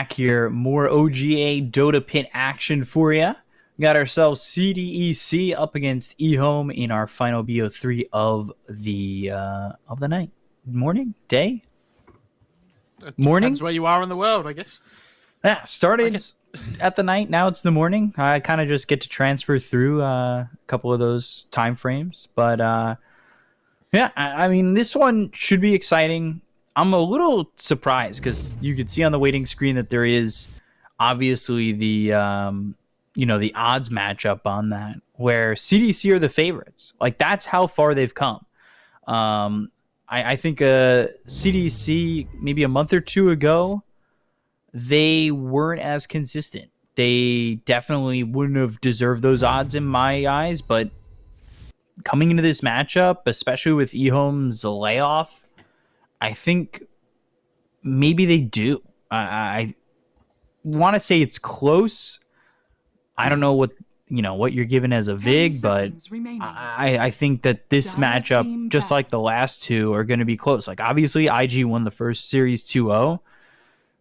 back here. More OGA Dota pit action for you. We got ourselves CDEC up against EHOME in our final BO3 of the night. Morning? Day? Morning? Depends where you are in the world, I guess. Yeah, started at the night. Now it's the morning. I kind of just get to transfer through a couple of those time frames. But yeah, I mean, this one should be exciting. I'm a little surprised because you could see on the waiting screen that there is obviously the the odds matchup on that where CDC are the favorites. Like, that's how far they've come. I think CDC maybe a month or two ago, they weren't as consistent. They definitely wouldn't have deserved those odds in my eyes, but coming into this matchup, especially with EHOME's layoff, I think maybe they do. I want to say it's close. I don't know what you're given as a VIG, but I think that this matchup, just like the last two, are going to be close. Like, obviously, IG won the first series 2-0,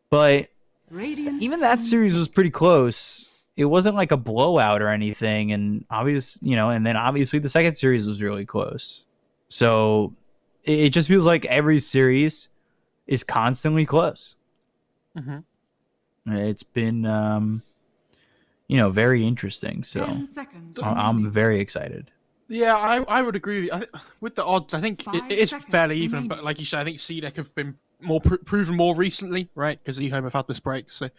but even that series was pretty close. It wasn't like a blowout or anything, and and then obviously the second series was really close. So it just feels like every series is constantly close. Mm-hmm. It's been very interesting. So I'm very excited. Yeah, I would agree with you. With the odds, I think it is fairly even. But like you said, I think CDEC have been more proven more recently, right? Because EHOME have had this break. So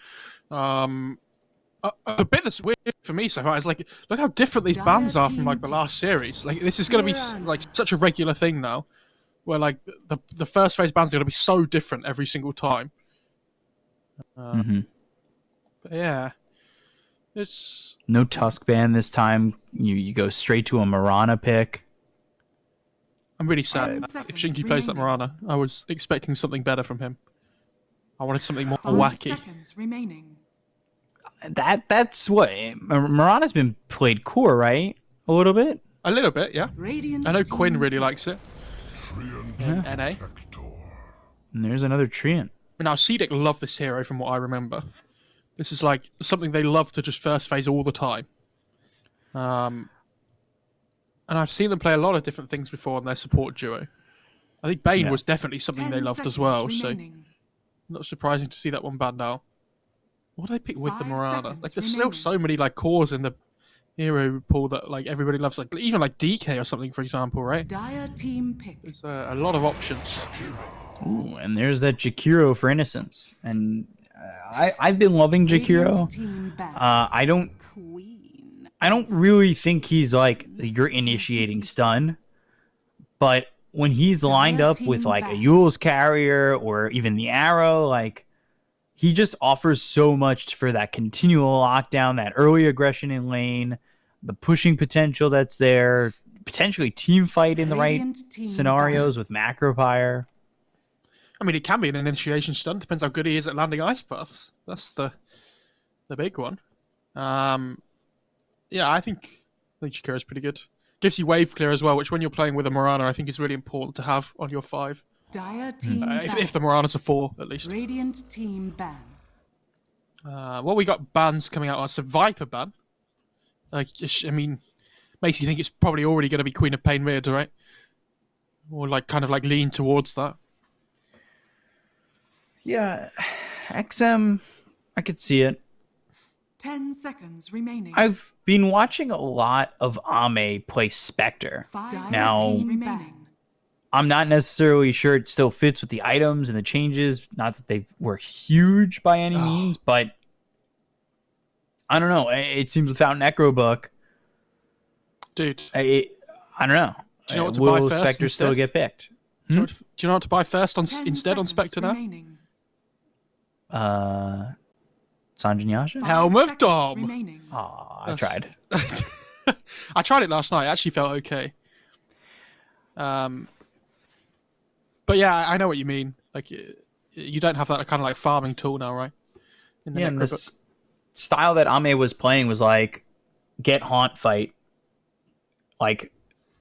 a bit that's weird for me so far is like, look how different these bans are from like the last series. Like, this is going to be like such a regular thing now, where like the first phase bans are going to be so different every single time. But yeah. It's no Tusk ban this time. You go straight to a Mirana pick. I'm really sad. If Shinky plays that Mirana, I was expecting something better from him. I wanted something more wacky. That's what Mirana's been played core, right? A little bit. A little bit, yeah. I know Quinn really likes it. Yeah. NA. And there's another Treant. But now CDEC love this hero from what I remember. This is like something they love to just first phase all the time. And I've seen them play a lot of different things before in their support duo. I think Bane was definitely something they loved as well, so not surprising to see that one banned out. What do they pick with the Mirana? Like, there's still so many like cores in the hero pool that like everybody loves, like even like DK or something, for example, right? There's a lot of options. Ooh, and there's that Jakiro for Innocence, and I've been loving Jakiro. I don't really think he's like your initiating stun, but when he's lined up with like a Yule's carrier or even the arrow, like, he just offers so much for that continual lockdown, that early aggression in lane, the pushing potential that's there, potentially team fight in the right scenarios with Macropyre. I mean, it can be an initiation stun. Depends how good he is at landing ice paths. That's the big one. Yeah, I think Jakiro is pretty good. Gives you wave clear as well, which when you're playing with a Mirana, I think is really important to have on your 5. If the Mirana's a 4, at least. Radiant team ban. Well, we got bans coming out. So Viper ban. Like, I mean, makes you think it's probably already going to be Queen of Pain mid, right? Or like kind of like lean towards that. Yeah, XM, I could see it. 10 seconds remaining. I've been watching a lot of Ame play Spectre. Now, I'm not necessarily sure it still fits with the items and the changes. Not that they were huge by any means, but I don't know. It seems without Necrobook, dude, I don't know. Do you know what to will buy first Spectre instead? still get picked? Do you know what to buy first instead on Spectre now? Sanjin Yasha? Helm of Dom. Aw, I tried. I tried it last night. It actually felt okay. But yeah, I know what you mean. Like, you don't have that kind of like farming tool now, right? And the style that Ame was playing was like get haunt fight. Like,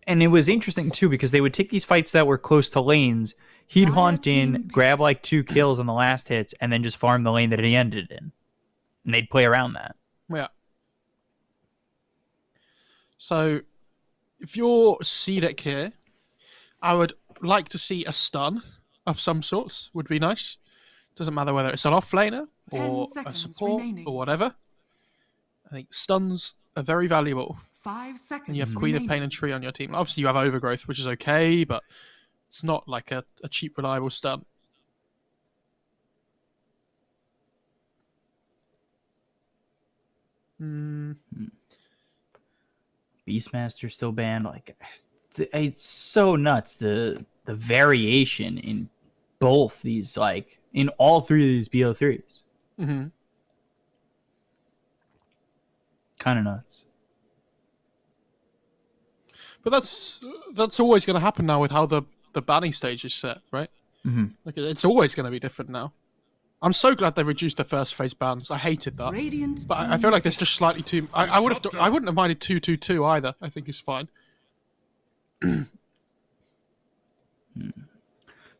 and it was interesting too because they would take these fights that were close to lanes. he'd Dire hunt in, team grab like 2 kills on the last hits, and then just farm the lane that he ended in. And they'd play around that. Yeah. So, if you're CDEC here, I would like to see a stun of some sorts. Would be nice. Doesn't matter whether it's an offlaner 10 or a seconds support remaining. or whatever. I think stuns are very valuable. 5 seconds And you have Queen of Pain and Tree on your team. Obviously, you have Overgrowth, which is okay, but it's not like a cheap, reliable stun. Beastmaster still banned. Like, it's so nuts, the variation in both these, like, in all 3 of these BO3s. Mm-hmm. Kind of nuts. But that's always going to happen now with how the banning stage is set, right? Mm-hmm. Like, it's always going to be different now. I'm so glad they reduced the first phase bans. I hated that. Radiant But I team feel like there's just slightly too... I wouldn't have minded 2-2-2 either. I think it's fine.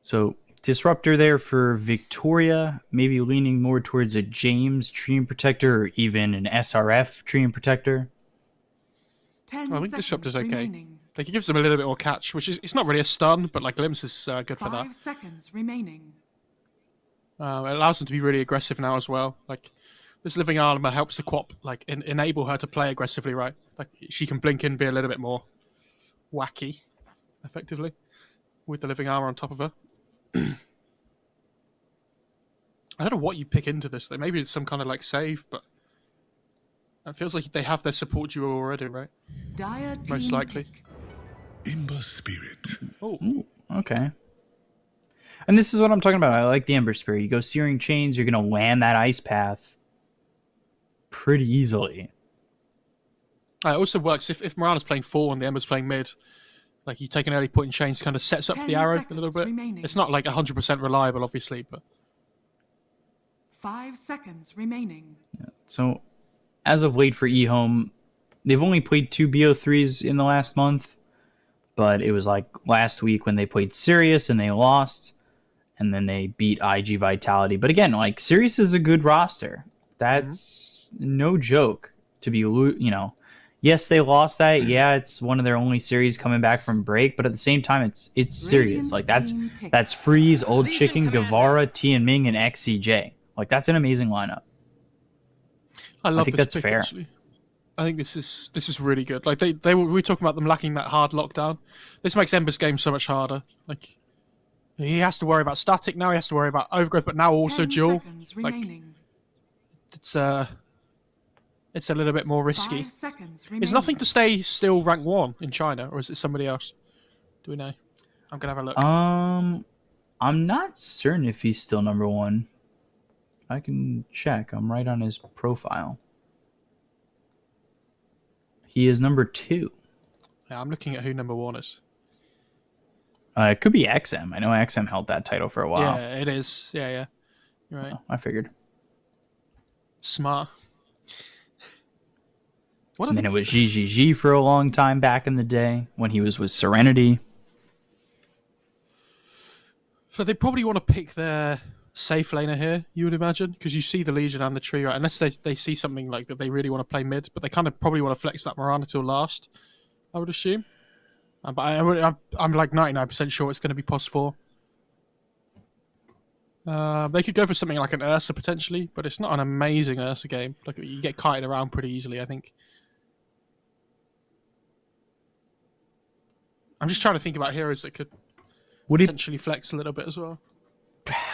So, Disruptor there for Victoria, maybe leaning more towards a James Treant Protector or even an SRF Treant Protector. 10 I think Disruptor's okay. remaining. Like, it gives them a little bit more catch, which is... It's not really a stun, but, like, Glimpse is good for that. 5 seconds remaining. It allows them to be really aggressive now as well. Like, this Living Armor helps the Quap, like, enable her to play aggressively, right? Like, she can blink in, be a little bit more wacky, effectively, with the Living Armor on top of her. I don't know what you pick into this, though. Maybe it's some kind of, like, save, but it feels like they have their support duo already, right? Dire team Most likely. pick. Ember Spirit. Oh, Ooh, okay. And this is what I'm talking about. I like the Ember Spirit. You go Searing Chains, you're going to land that Ice Path pretty easily. it also works if Morana's playing 4 and the Ember's playing mid. Like, you take an early point in chains, kind of sets up 10 the arrow a little seconds bit. remaining. It's not, like, 100% reliable, obviously, but... 5 seconds remaining. So, as of late for EHOME, they've only played 2 BO3s in the last month. But it was like last week when they played Sirius and they lost. And then they beat IG Vitality. But again, like, Sirius is a good roster. That's no joke to be, you know. Yes, they lost that. Yeah, it's one of their only series coming back from break. But at the same time, it's serious. Like, that's Freeze, Old Chicken, Guevara, Tianming, and XCJ. Like, that's an amazing lineup. I think that's pick, fair. Actually. I think this is really good. Like, we were talking about them lacking that hard lockdown. This makes Ember's game so much harder. Like, he has to worry about static now. He has to worry about overgrowth, but now also 10 dual. seconds Like, remaining. it's a little bit more risky. 5 seconds remaining. Is nothing to stay still rank 1 in China, or is it somebody else? Do we know? I'm gonna have a look. I'm not certain if he's still number 1. I can check. I'm right on his profile. He is number 2. Yeah, I'm looking at who number 1 is. It could be XM. I know XM held that title for a while. Yeah, it is. Yeah. You're right. Oh, I figured. Smart. And then it was GGG for a long time back in the day when he was with Serenity. So they probably want to pick their safe laner here, you would imagine, because you see the Legion and the tree, right? Unless they see something like that they really want to play mid, but they kind of probably want to flex that Morana till last, I would assume. But I'm like 99% sure it's going to be pos 4. They could go for something like an Ursa potentially, but it's not an amazing Ursa game. Like, you get kited around pretty easily, I think. I'm just trying to think about heroes that could potentially flex a little bit as well.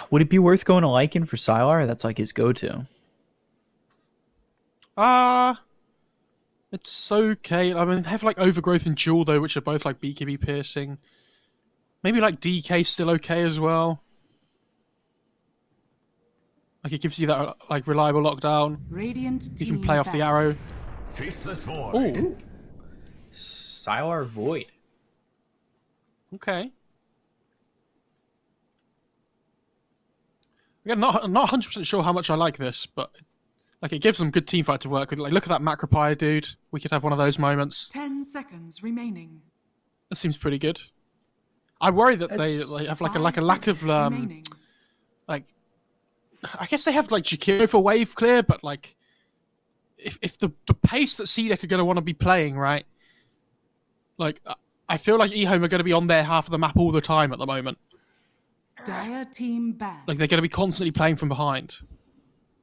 Would it be worth going to Lycan for Sylar? That's like his go-to. It's okay. I mean, they have like Overgrowth and Jewel though, which are both like BKB piercing. Maybe like DK still okay as well. Like, it gives you that like reliable lockdown. Radiant You can play off the arrow. Faceless Void. Ooh, Sylar Void. okay. Again, not 100% sure how much I like this, but like, it gives them good teamfight to work with. Like, look at that Macropire dude. We could have one of those moments. 10 seconds remaining. That seems pretty good. I worry that That's they have like 5 a lack of seconds remaining. like. I guess they have like Jakiro for wave clear, but like if the pace that CDEC are going to want to be playing, right? Like I feel like EHOME are going to be on their half of the map all the time at the moment. Dire team ban. Like they're going to be constantly playing from behind.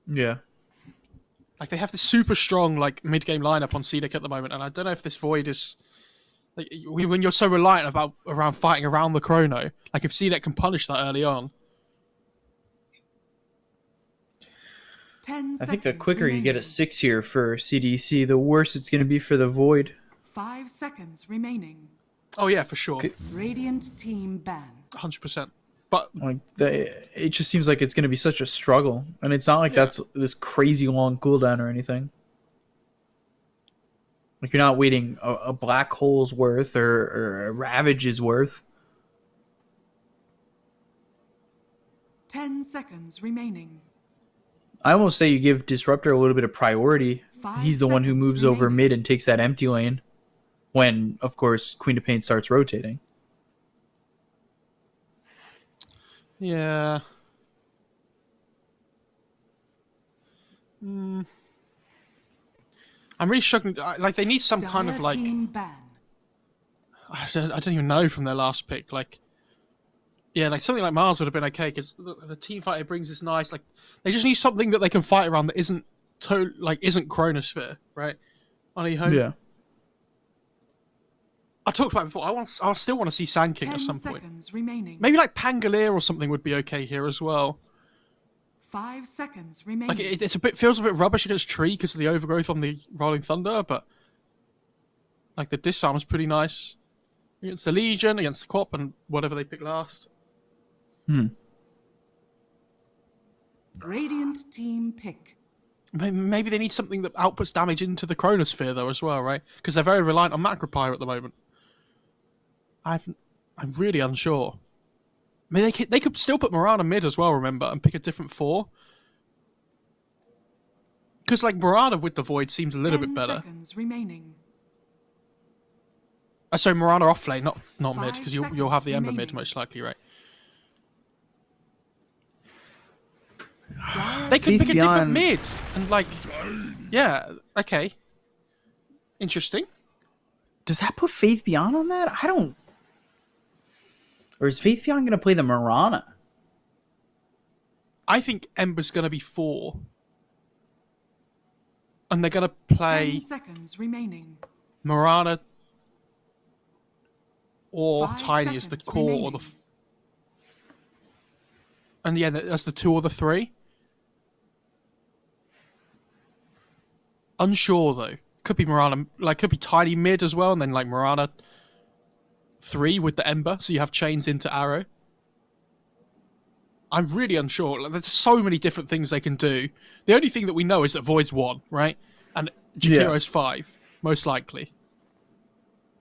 Yeah. Like they have this super strong like mid game lineup on CDEC at the moment, and I don't know if this void is like when you're so reliant around fighting around the chrono. Like if CDEC can punish that early on. 10 I think the seconds quicker you get remaining. a 6 here for CDEC, the worse it's going to be for the Void. 5 seconds remaining. Oh yeah, for sure, Radiant team ban. 100%. But Like it just seems like it's going to be such a struggle, and it's not like that's this crazy long cooldown or anything. Like you're not waiting a black hole's worth or a ravage's worth. 10 seconds remaining. I almost say you give Disruptor a little bit of priority. 5 He's the one who seconds moves over remaining. mid and takes that empty lane when, of course, Queen of Pain starts rotating. yeah. I'm really struggling. Like they need some kind of Dire like team ban. I don't even know from their last pick. Like yeah, like something like Mars would have been okay because the team fight it brings is nice. Like they just need something that they can fight around that isn't isn't Chronosphere, right? On EHOME. Yeah. I talked about it before. I still want to see Sand King 10 at some point. seconds remaining. Maybe like Pangolier or something would be okay here as well. 5 seconds remaining. Like it's feels a bit rubbish against Tree because of the overgrowth on the Rolling Thunder, but like the disarm is pretty nice against the Legion, against the Quap, and whatever they pick last. Radiant team pick. Maybe they need something that outputs damage into the Chronosphere though as well, right? Because they're very reliant on Macropyre at the moment. I'm really unsure. I mean, they could still put Mirana mid as well, remember, and pick a different 4. Because like Mirana with the Void seems a little 10 bit better. seconds remaining. Sorry, Mirana off lane, not mid, 5 because you'll have the Ember mid remaining. most likely, right? Dire They could Faith pick a different Beyond- mid and like, yeah, okay, interesting. Does that put Faith Beyond on that? I don't. Or is Faith Beyond going to play the Mirana? I think Ember's gonna be 4, and they're gonna play 10 seconds remaining. Mirana or 5 Tiny as the seconds core or the. remaining. And yeah, that's the 2 or the 3. Unsure though. Could be Mirana, like could be Tiny mid as well, and then like Mirana 3 with the Ember, so you have chains into Arrow. I'm really unsure. Like, there's so many different things they can do. The only thing that we know is that Void's 1, right? And Jakiro's 5, most likely.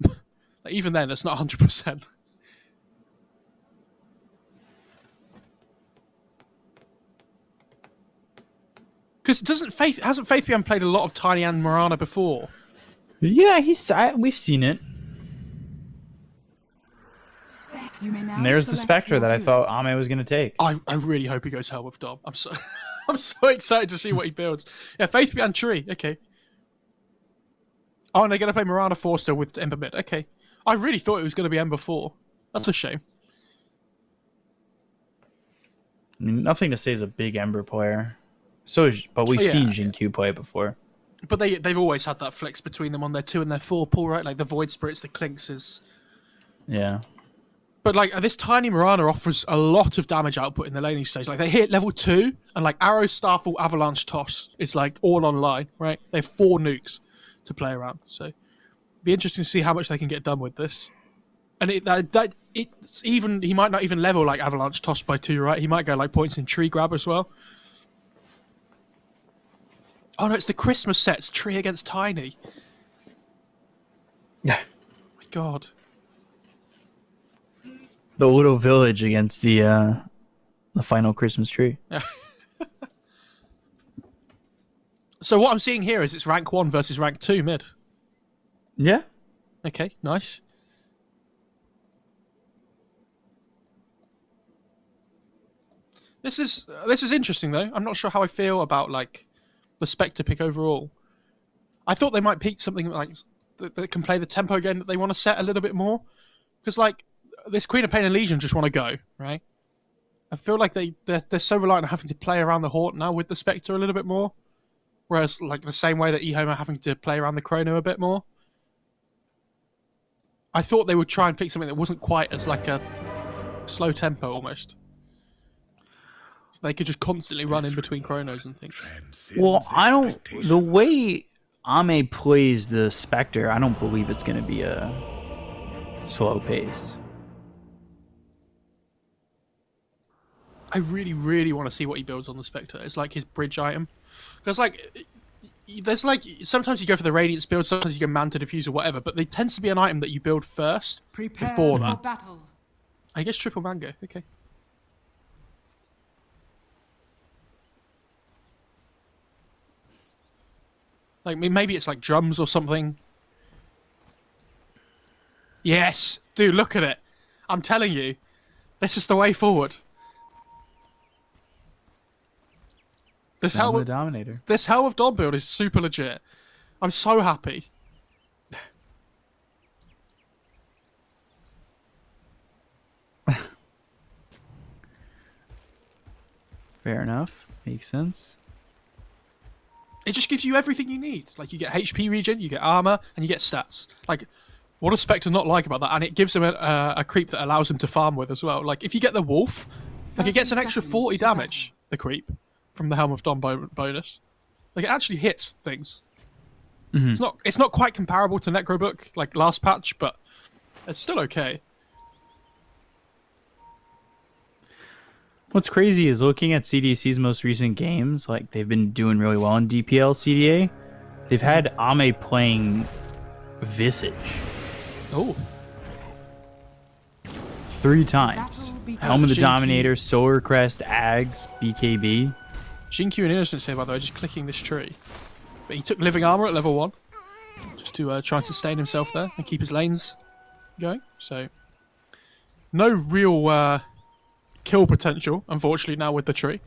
Like, even then, it's not 100%. Because hasn't Faith Beyond played a lot of Tiny and Mirana before? Yeah, we've seen it. You may now And there's the select Spectre your that I thought heroes. Ame was going to take. I really hope he goes hell with Dom. I'm so I'm so excited to see what he builds. Yeah, Faith Beyond Tree. Okay. Oh, and they're going to play Mirana 4 still with Ember mid. Okay. I really thought it was going to be Ember 4. That's a shame. I mean, nothing to say as a big Ember player. But we've seen Jin-Q play it before. But they've always had that flex between them on their 2 and their 4 pool, right? Like the Void Spirits, the Clinks. Yeah. But like this tiny Mirana offers a lot of damage output in the laning stage. Like they hit level 2, and like Arrow, Starfall, Avalanche, Toss is like all online, right? They have 4 nukes to play around. So be interesting to see how much they can get done with this. And it's even, he might not even level like Avalanche, Toss by 2, right? He might go like points in Tree Grab as well. Oh no, it's the Christmas sets, Tree against Tiny. Yeah. Oh my god. The little village against the final Christmas tree. So what I'm seeing here is it's rank 1 versus rank 2 mid. Yeah. Okay, nice. This is interesting though. I'm not sure how I feel about like the Spectre pick overall. I thought they might pick something like that can play the tempo game that they want to set a little bit more, because like this Queen of Pain and Legion just want to go right. I feel like they're so reliant on having to play around the Hort now with the Spectre a little bit more, whereas like the same way that EHOME are having to play around the Chrono a bit more. I thought they would try and pick something that wasn't quite as like a slow tempo almost. So they could just constantly run in between Chronos and things. Well, I don't. The way AME plays the Spectre, I don't believe it's going to be a slow pace. I really, really want to see what he builds on the Spectre. It's like his bridge item. Because like, there's like, sometimes you go for the Radiance build, sometimes you go Manta Diffuse or whatever, but they tends to be an item that you build first Prepare before for that. battle. I guess triple mango, okay. Like, maybe it's like drums or something. Yes! Dude, look at it. I'm telling you. This is the way forward. This Summon Helm the Dominator. This Helm of Dawn build is super legit. I'm so happy. Fair enough. Makes sense. It just gives you everything you need. Like, you get HP regen, you get armor, and you get stats. Like, what does Spectre not like about that? And it gives him a creep that allows him to farm with as well. Like, if you get the Wolf, like, it gets an extra 40 damage, the creep, from the Helm of Dawn bonus. Like, it actually hits things. Mm-hmm. It's not quite comparable to Necrobook, like last patch, but it's still okay. What's crazy is looking at CDEC's most recent games, like they've been doing really well in DPL CDA. They've had AME playing Visage. Oh. 3 times. Helm of the Shinki. Dominator, Solar Crest, Ags, BKB. Xingqiu and Innocence here, by the way, just clicking this tree. But he took Living Armor at level 1, just to try and sustain himself there and keep his lanes going. So, no real kill potential, unfortunately, now with the tree.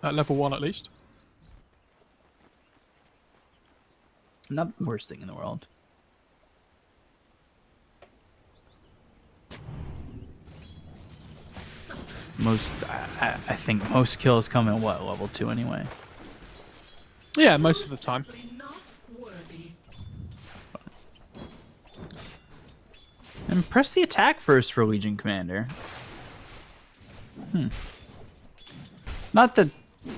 At level 1, at least. Not the worst thing in the world. I think most kills come at what, level 2 anyway? Yeah, most of the time. And press the attack first for Legion Commander. Not that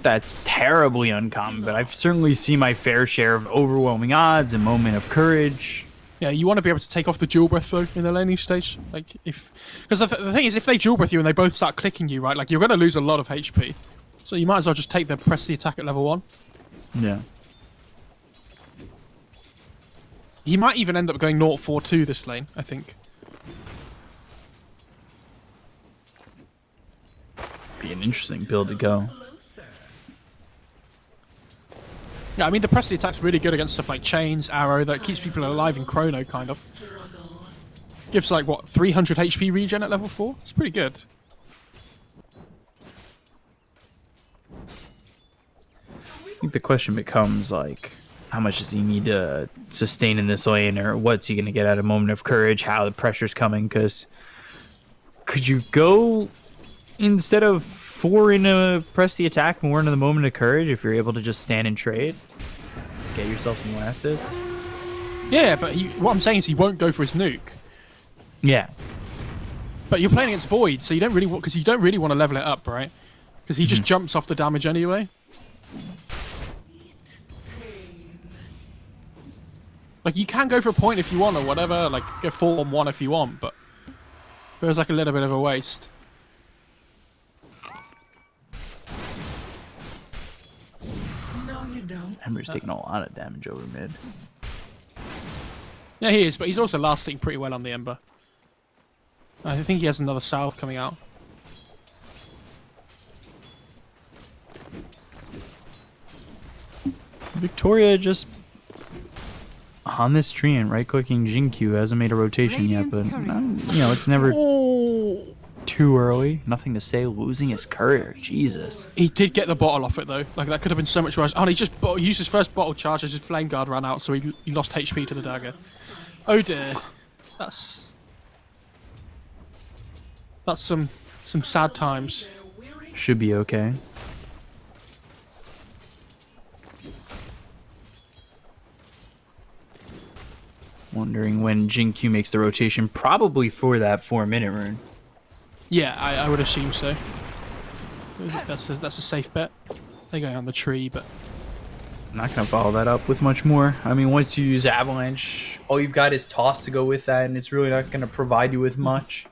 that's terribly uncommon, but I've certainly seen my fair share of overwhelming odds and moment of courage. Yeah, you want to be able to take off the dual breath though in the laning stage, like because the thing is, if they dual breath you and they both start clicking you, right, like you're going to lose a lot of HP. So you might as well just press the attack at level 1. Yeah. He might even end up going 0-4-2 this lane, I think. Be an interesting build to go. Yeah, I mean, the press the attack's really good against stuff like Chains, Arrow, that keeps people alive in Chrono, kind of. Gives, like, what, 300 HP regen at level 4? It's pretty good. I think the question becomes, like, how much does he need to sustain in this lane, or what's he going to get at a moment of courage, how the pressure's coming, because could you go, instead of 4 into press the attack, more into the moment of courage, if you're able to just stand and trade? Get yourself some last hits? Yeah, but what I'm saying is he won't go for his nuke. Yeah. But you're playing against Void, so you don't really want to level it up, right? Because he just jumps off the damage anyway. Like, you can go for a point if you want or whatever, like, go 4-on-1 if you want, but feels like a little bit of a waste. Ember's taking a lot of damage over mid. Yeah, he is, but he's also lasting pretty well on the Ember. I think he has another salve coming out. Victoria just on this tree and right-clicking Xingqiu hasn't made a rotation yet, but you know, it's never too too early. Nothing to say. Losing his courier. Jesus. He did get the bottle off it though. Like that could have been so much worse. Oh, and he just used his first bottle charge as his flame guard ran out, so he lost HP to the dagger. Oh dear. That's some sad times. Should be okay. Wondering when Jin-Q makes the rotation, probably for that 4-minute rune. Yeah, I would assume so. That's a safe bet. They're going on the tree, but I'm not going to follow that up with much more. I mean, once you use Avalanche, all you've got is Toss to go with that, and it's really not going to provide you with much.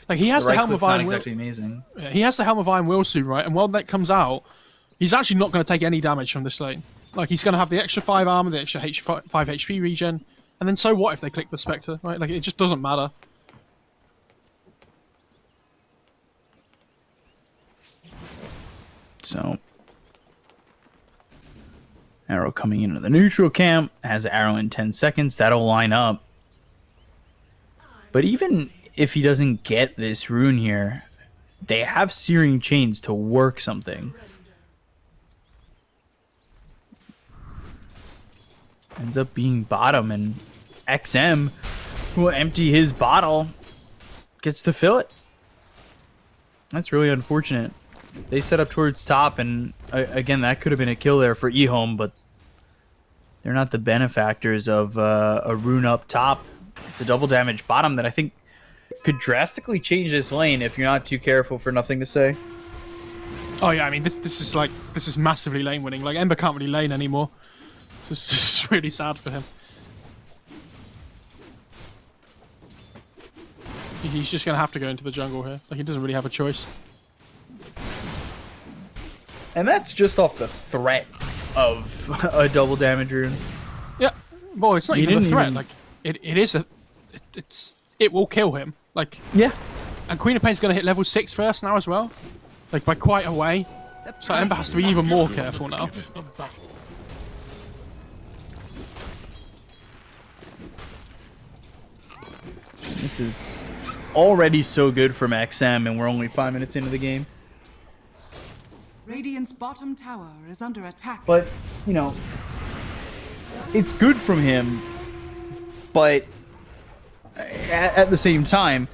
Like he has the Helm of Iron. Not exactly amazing. Yeah, he has the Helm of Iron Will soon, right? And while that comes out, he's actually not going to take any damage from this lane. Like he's going to have the extra 5 armor, the extra 5 HP regen, and then so what if they click the Spectre, right? Like it just doesn't matter. So, arrow coming into the neutral camp, has arrow in 10 seconds. That'll line up. But even if he doesn't get this rune here, they have Searing Chains to work something. Ends up being bottom, and XM, who will empty his bottle, gets to fill it. That's really unfortunate. They set up towards top, and again, that could have been a kill there for EHOME, but they're not the benefactors of a rune up top. It's a double damage bottom that I think could drastically change this lane if you're not too careful, for nothing to say. Oh yeah, I mean this is massively lane winning. Like Ember can't really lane anymore. It's just really sad for him. He's just gonna have to go into the jungle here. Like he doesn't really have a choice. And that's just off the threat of a double damage rune. Yeah, boy, it's not even a threat. Like it will kill him. Like yeah. And Queen of Pain's gonna hit level 6 first now as well, like by quite a way. So Ember has to be even more careful now. This is already so good from XM, and we're only 5 minutes into the game. Radiant's bottom tower is under attack. But, you know, it's good from him, but at the same time,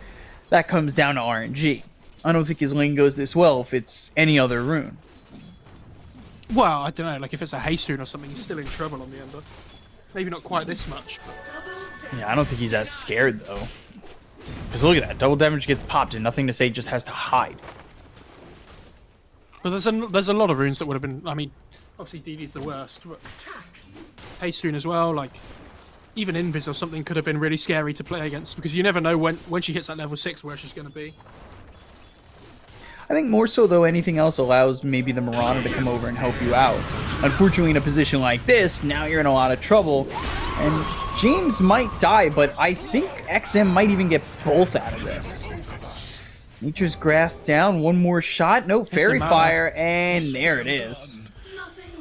that comes down to RNG. I don't think his lane goes this well if it's any other rune. Well, I don't know, like if it's a haste rune or something, he's still in trouble on the Ember. Maybe not quite this much, but... Yeah, I don't think he's as scared, though. Because look at that, double damage gets popped and nothing to say, just has to hide. But there's a lot of runes that would have been, I mean, obviously DD's the worst, but haste rune as well, like, even Invis or something could have been really scary to play against, because you never know when she hits that level 6 where she's going to be. I think more so, though, anything else allows maybe the Mirana to come over and help you out. Unfortunately, in a position like this, now you're in a lot of trouble, and James might die, but I think XM might even get both out of this. Nature's Grass down, one more shot, no Fairy Fire, and there it is.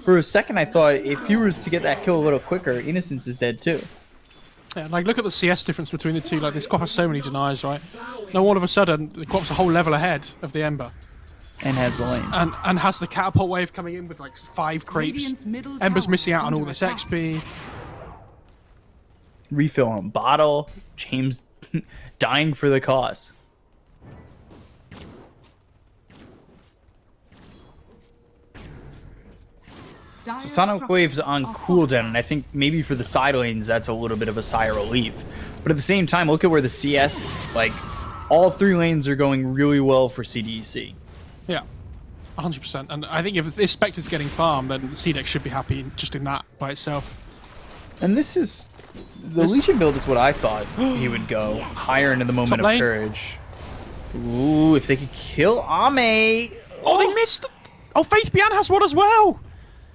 For a second, I thought if he was to get that kill a little quicker, Innocence is dead too. Yeah, like look at the CS difference between the two. Like this Quap has so many denies, right? Now all of a sudden, the Quap's a whole level ahead of the Ember. And has the lane. And has the catapult wave coming in with like 5 creeps. Ember's missing out on all this XP. Refill on bottle. James dying for the cause. So Sonic Wave's on cooldown, and I think maybe for the side lanes, that's a little bit of a sigh of relief. But at the same time, look at where the CS is. Like, all 3 lanes are going really well for CDEC. Yeah, 100%. And I think if this Spectre's getting farmed, then CDEC should be happy just in that by itself. And this is... The Legion build is what I thought he would go. Higher into the moment of courage. Ooh, if they could kill Ame... Oh, they missed! Oh, Faith Bian has one as well!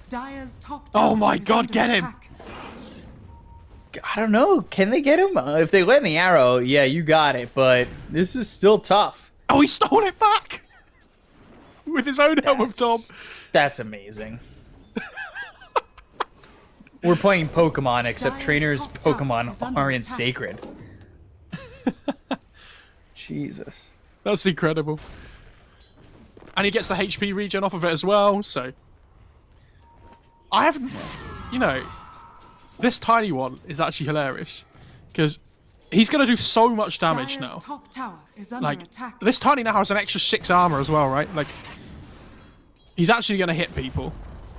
Dire's top oh my god, get him! I don't know. Can they get him? If they land the arrow, yeah, you got it. But this is still tough. Oh, he stole it back! With his own Helm of Dom. That's amazing. We're playing Pokemon, except trainers' Pokemon aren't sacred. Jesus. That's incredible. And he gets the HP regen off of it as well, so... I haven't... You know, this tiny one is actually hilarious. Because he's going to do so much damage Dire's now. top tower is under Like, attack. this tiny now has an extra 6 armor as well, right? Like, he's actually going to hit people.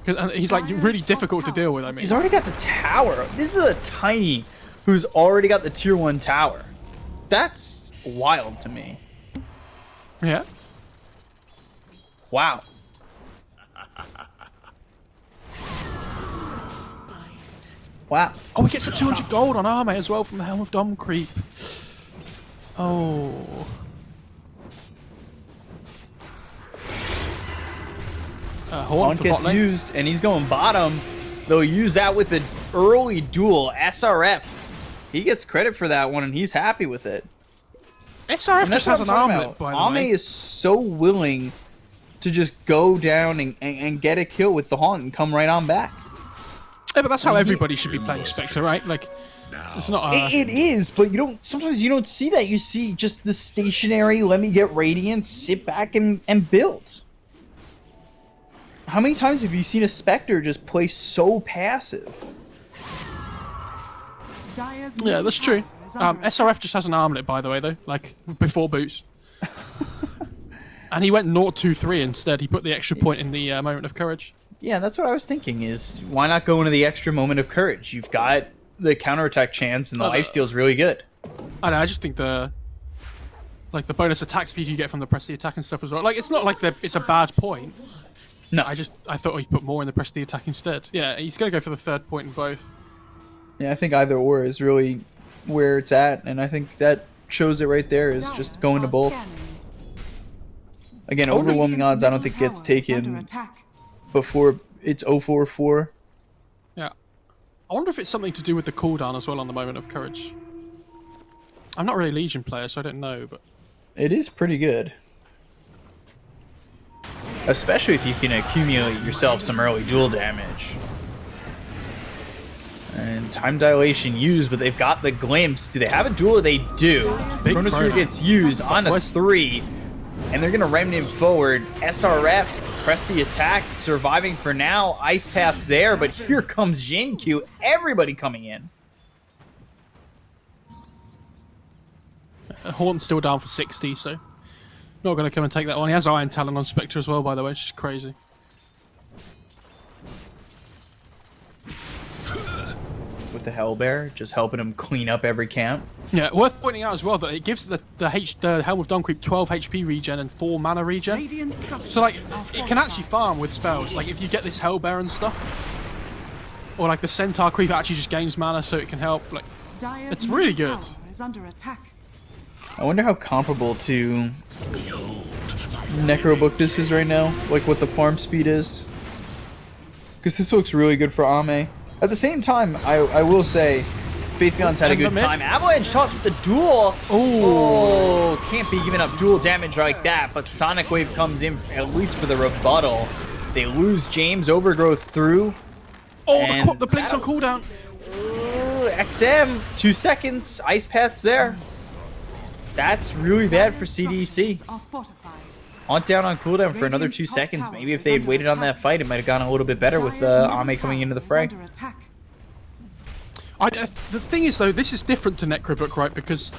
And he's, like, Dire's really top difficult to tower deal with, I is mean. He's already got the tower. This is a tiny who's already got the tier 1 tower. That's wild to me. Yeah. Wow. Wow. Oh, he gets the 200 gold on armor as well from the Helm of Dom creep. Oh. Horn Horn gets used, and he's going bottom. They'll use that with an early duel. SRF. He gets credit for that one, and he's happy with it. SRF And just has an armlet, by the Ame way. is so willing to just go down and get a kill with the Haunt and come right on back. Yeah, but that's how everybody should be playing Spectre, right? Like, it's not It is, but you don't. Sometimes you don't see that. You see just the stationary. Let me get Radiant, sit back and build. How many times have you seen a Spectre just play so passive? Dire's Yeah, middle that's true. tower is under SRF just has an armlet, by the way, though. Like, before boots. And he went 0-2-3 instead. He put the extra point in the moment of courage. Yeah, that's what I was thinking. Is why not go into the extra moment of courage? You've got the counterattack chance, and the lifesteal's really good. I don't know, I just think the bonus attack speed you get from the press the attack and stuff as well. Like, it's not like it's a bad point. No, I thought he put more in the press the attack instead. Yeah, he's gonna go for the 3rd point in both. yeah, I think either or is really where it's at, and I think that shows it right there. Is Dire just going to are both. scanning. Again, overwhelming Radiant's odds. I don't middle think gets tower is under taken attack. before it's 0-4-4. Yeah. I wonder if it's something to do with the cooldown as well on the moment of courage. I'm not really a Legion player, so I don't know, but... It is pretty good. Especially if you can accumulate yourself some early duel damage. And time dilation used, but they've got the glimpse. Do they have a duel? They do. Big Chronosphere burn. gets used on a 3. And they're going to remnant forward. SRF, press the attack, surviving for now. Ice Path's there, but here comes Jinkyu. Everybody coming in. Horn's still down for 60, so... Not going to come and take that one. He has Iron Talon on Spectre as well, by the way, which is crazy. With the Hellbear, just helping him clean up every camp. Yeah, worth pointing out as well that it gives the Helm of Dawn Creep 12 HP regen and 4 mana regen. Radiant structures So, like, are it can actually fortified. farm with spells. Like, if you get this Hellbear and stuff, or like the Centaur Creep actually just gains mana so it can help. Like, Dire's it's really middle good. tower is under attack. I wonder how comparable to Necrobook this is right now, like what the farm speed is. Because this looks really good for Ame. At the same time, I will say, Faith Beyond's had a good time. Avalanche toss with the duel. Oh, can't be giving up dual damage like that, but Sonic Wave comes in, at least for the rebuttal. They lose James Overgrowth through. Oh, And the Blink's on cooldown. XM, 2 seconds, Ice Path's there. That's really bad for CDEC. Structures are fortified. Haunt down on cooldown for another Radiant's 2 top seconds. tower Maybe if is they had under waited on attack. that fight, it might have gone a little bit better with Dire's middle Ame coming tower into the is fray. under attack. The thing is, though, this is different to Necrobook, right? Because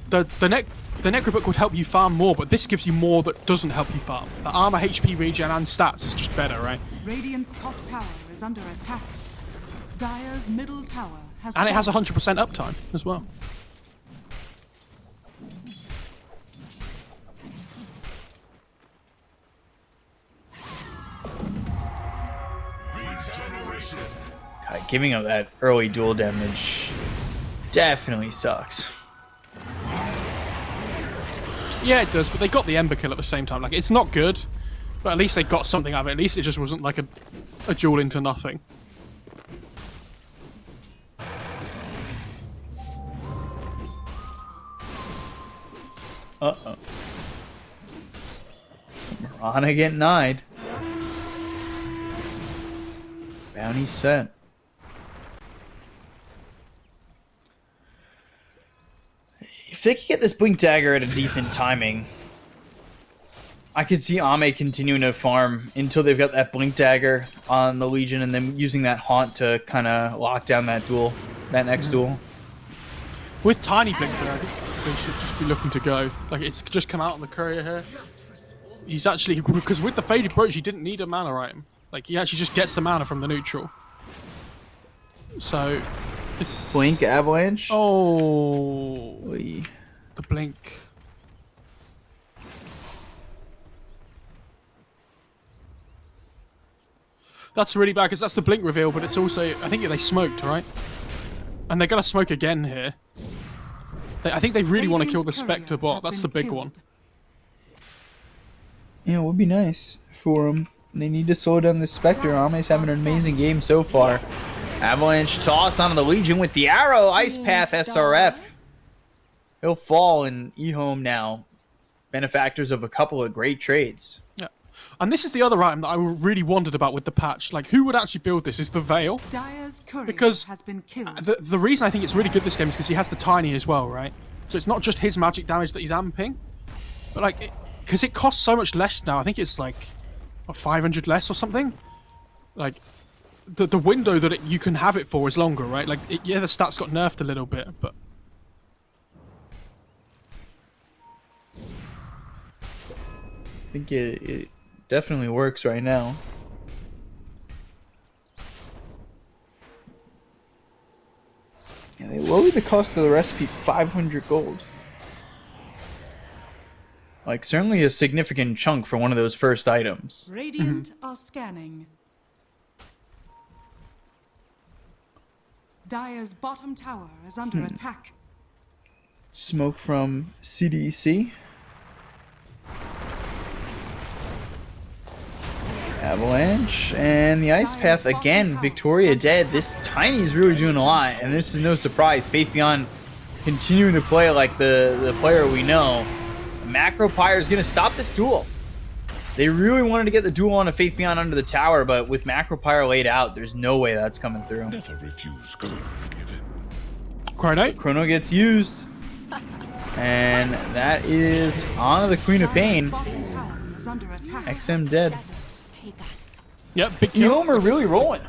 the Necrobook would help you farm more, but this gives you more that doesn't help you farm. The armor, HP regen, and stats is just better, right? Radiant's top tower is under attack. Dire's middle tower has And it has fallen. 100% uptime as well. God, giving up that early dual damage definitely sucks. Yeah, it does, but they got the Ember kill at the same time. Like, it's not good, but at least they got something out of it. At least it just wasn't like a duel into nothing. Uh-oh. Mirana getting eyed. Bounty set. If they could get this Blink Dagger at a decent timing, I could see Ame continuing to farm until they've got that Blink Dagger on the Legion and then using that Haunt to kind of lock down that duel, that next duel. With Tiny Blink there, I think they should just be looking to go. Like, it's just come out on the courier here. He's actually, because with the Faded Brooch, he didn't need a mana item. Like, he actually just gets the mana from the neutral. So, it's... Blink Avalanche? Oh. Oy. The Blink. That's really bad, because that's the Blink reveal, but it's also... I think they smoked, right? And they're going to smoke again here. I think they really want to kill the Spectre bot. That's the big one. Yeah, it would be nice for them. They need to slow down the Spectre. Ame's having an amazing game so far. Avalanche toss onto the Legion with the arrow. Ice Path SRF. He'll fall in EHOME now. Benefactors of a couple of great trades. Yeah. And this is the other item that I really wondered about with the patch. Like, who would actually build this? Is the Veil? Because has been killed. The reason I think it's really good this game is because he has the Tiny as well, right? So it's not just his magic damage that he's amping, but like, because it costs so much less now. I think it's like, what, 500 less or something? Like, the window that you can have it for is longer, right? Like, yeah, the stats got nerfed a little bit, but... I think it definitely works right now. Yeah, they lowered the cost of the recipe 500 gold. Like, certainly a significant chunk for one of those first items. Radiant are scanning. Dire's bottom tower is under attack. Smoke from CDEC. Avalanche and the Ice Path again. Victoria dead. This Tiny's really doing a lot, and this is no surprise. Faith Beyond continuing to play like the player we know. Macro Pyre is going to stop this duel. They really wanted to get the duel on a Faith Beyond under the tower, but with Macro Pyre laid out, there's no way that's coming through. Never refuse gold given. Chrono gets used, and that is on the Queen of Pain. XM dead. Yep, big kill. EHOME are really rolling.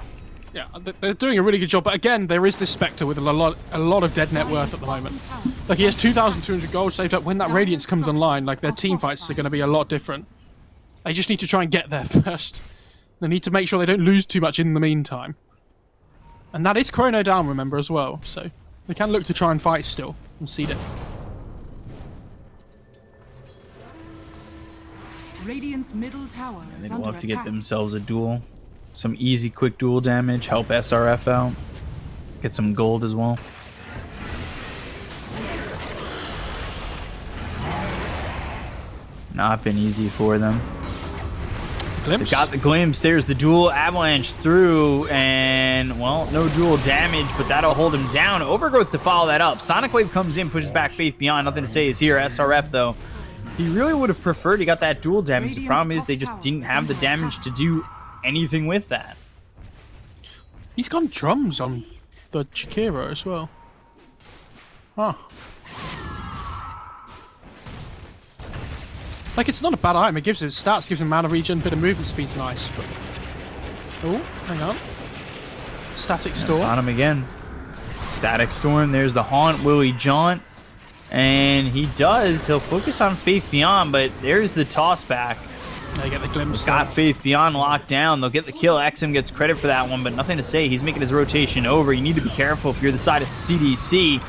Yeah, they're doing a really good job. But again, there is this Spectre with a lot of dead net worth at the moment. Like, he has 2,200 gold saved up. When that Radiance comes online, like, their team fights are going to be a lot different. They just need to try and get there first. They need to make sure they don't lose too much in the meantime. And that is Chrono down, remember, as well. So they can look to try and fight still and seed it. Radiant's middle tower is They'd under love to get attack. themselves a duel. Some easy, quick duel damage. Help SRF out. Get some gold as well. Not been easy for them. Glimpse. They got the glimpse. There's the duel. Avalanche through. And, well, no duel damage, but that'll hold him down. Overgrowth to follow that up. Sonic Wave comes in, pushes back Faith Beyond. Nothing to say is here. SRF, though. He really would have preferred he got that duel damage. The problem is they just didn't have the damage to do anything with that. He's got drums on the Chikira as well. Huh. Like, it's not a bad item. It gives him stats, gives him mana regen, bit of movement speed's nice. But... oh, hang on. Static Storm. On him again. Static Storm. There's the Haunt. Will he jaunt? And he does. He'll focus on Faith Beyond, but there's the toss back. They get the glimpse. Got Faith Beyond locked down. They'll get the kill. XM gets credit for that one, but nothing to say. He's making his rotation over. You need to be careful if you're the side of CDC.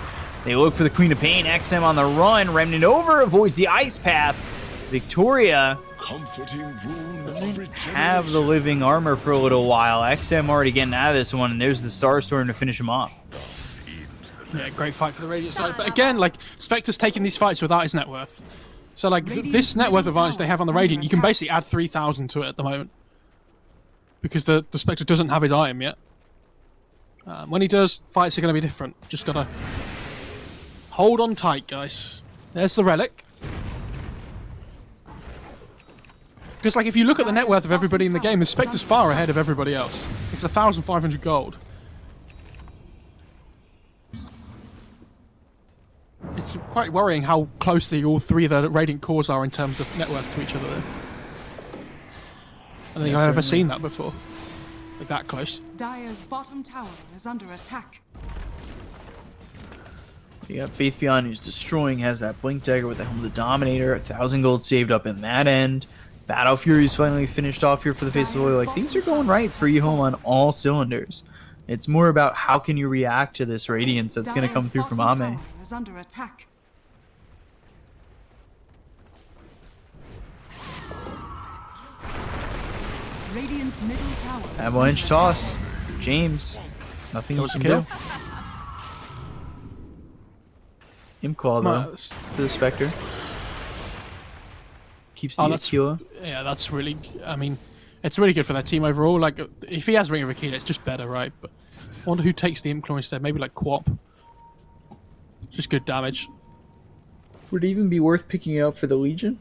They look for the Queen of Pain. XM on the run. Remnant over. Avoids the Ice Path. Victoria doesn't have the living armor for a little while. XM already getting out of this one, and there's the Starstorm to finish him off. Yeah, great fight for the Radiant side. But again, like, Spectre's taking these fights without his net worth. So, like, this net worth advantage they have on the Radiant, you can basically add 3,000 to it at the moment. Because the Spectre doesn't have his item yet. When he does, fights are going to be different. Just got to hold on tight, guys. There's the Relic. Because, like, if you look at the net worth of everybody in the game, the Spectre's far ahead of everybody else. It's 1,500 gold. It's quite worrying how closely all three of the Radiant cores are in terms of net worth to each other there. I don't think I've ever seen that before. Like that close. Dire's bottom tower is under attack. You got Faith Beyond, who's destroying, has that Blink Dagger with the Helm of the Dominator, 1,000 gold saved up in that end. Battle Fury's finally finished off here for the Face of Oil. Like, things are going right for EHOME on all cylinders. It's more about how can you react to this Radiance that's going to come through from Ame. Is under attack. Radiant's middle tower. Avalanche toss. James. Nothing you can do. Imcall though for the Spectre. Keeps the Aquila. Yeah, that's really. I mean, it's really good for their team overall. Like, if he has Ring of Aquila, it's just better, right? But I wonder who takes the Imclaw instead. Maybe like Quap. Just good damage. Would it even be worth picking it up for the Legion?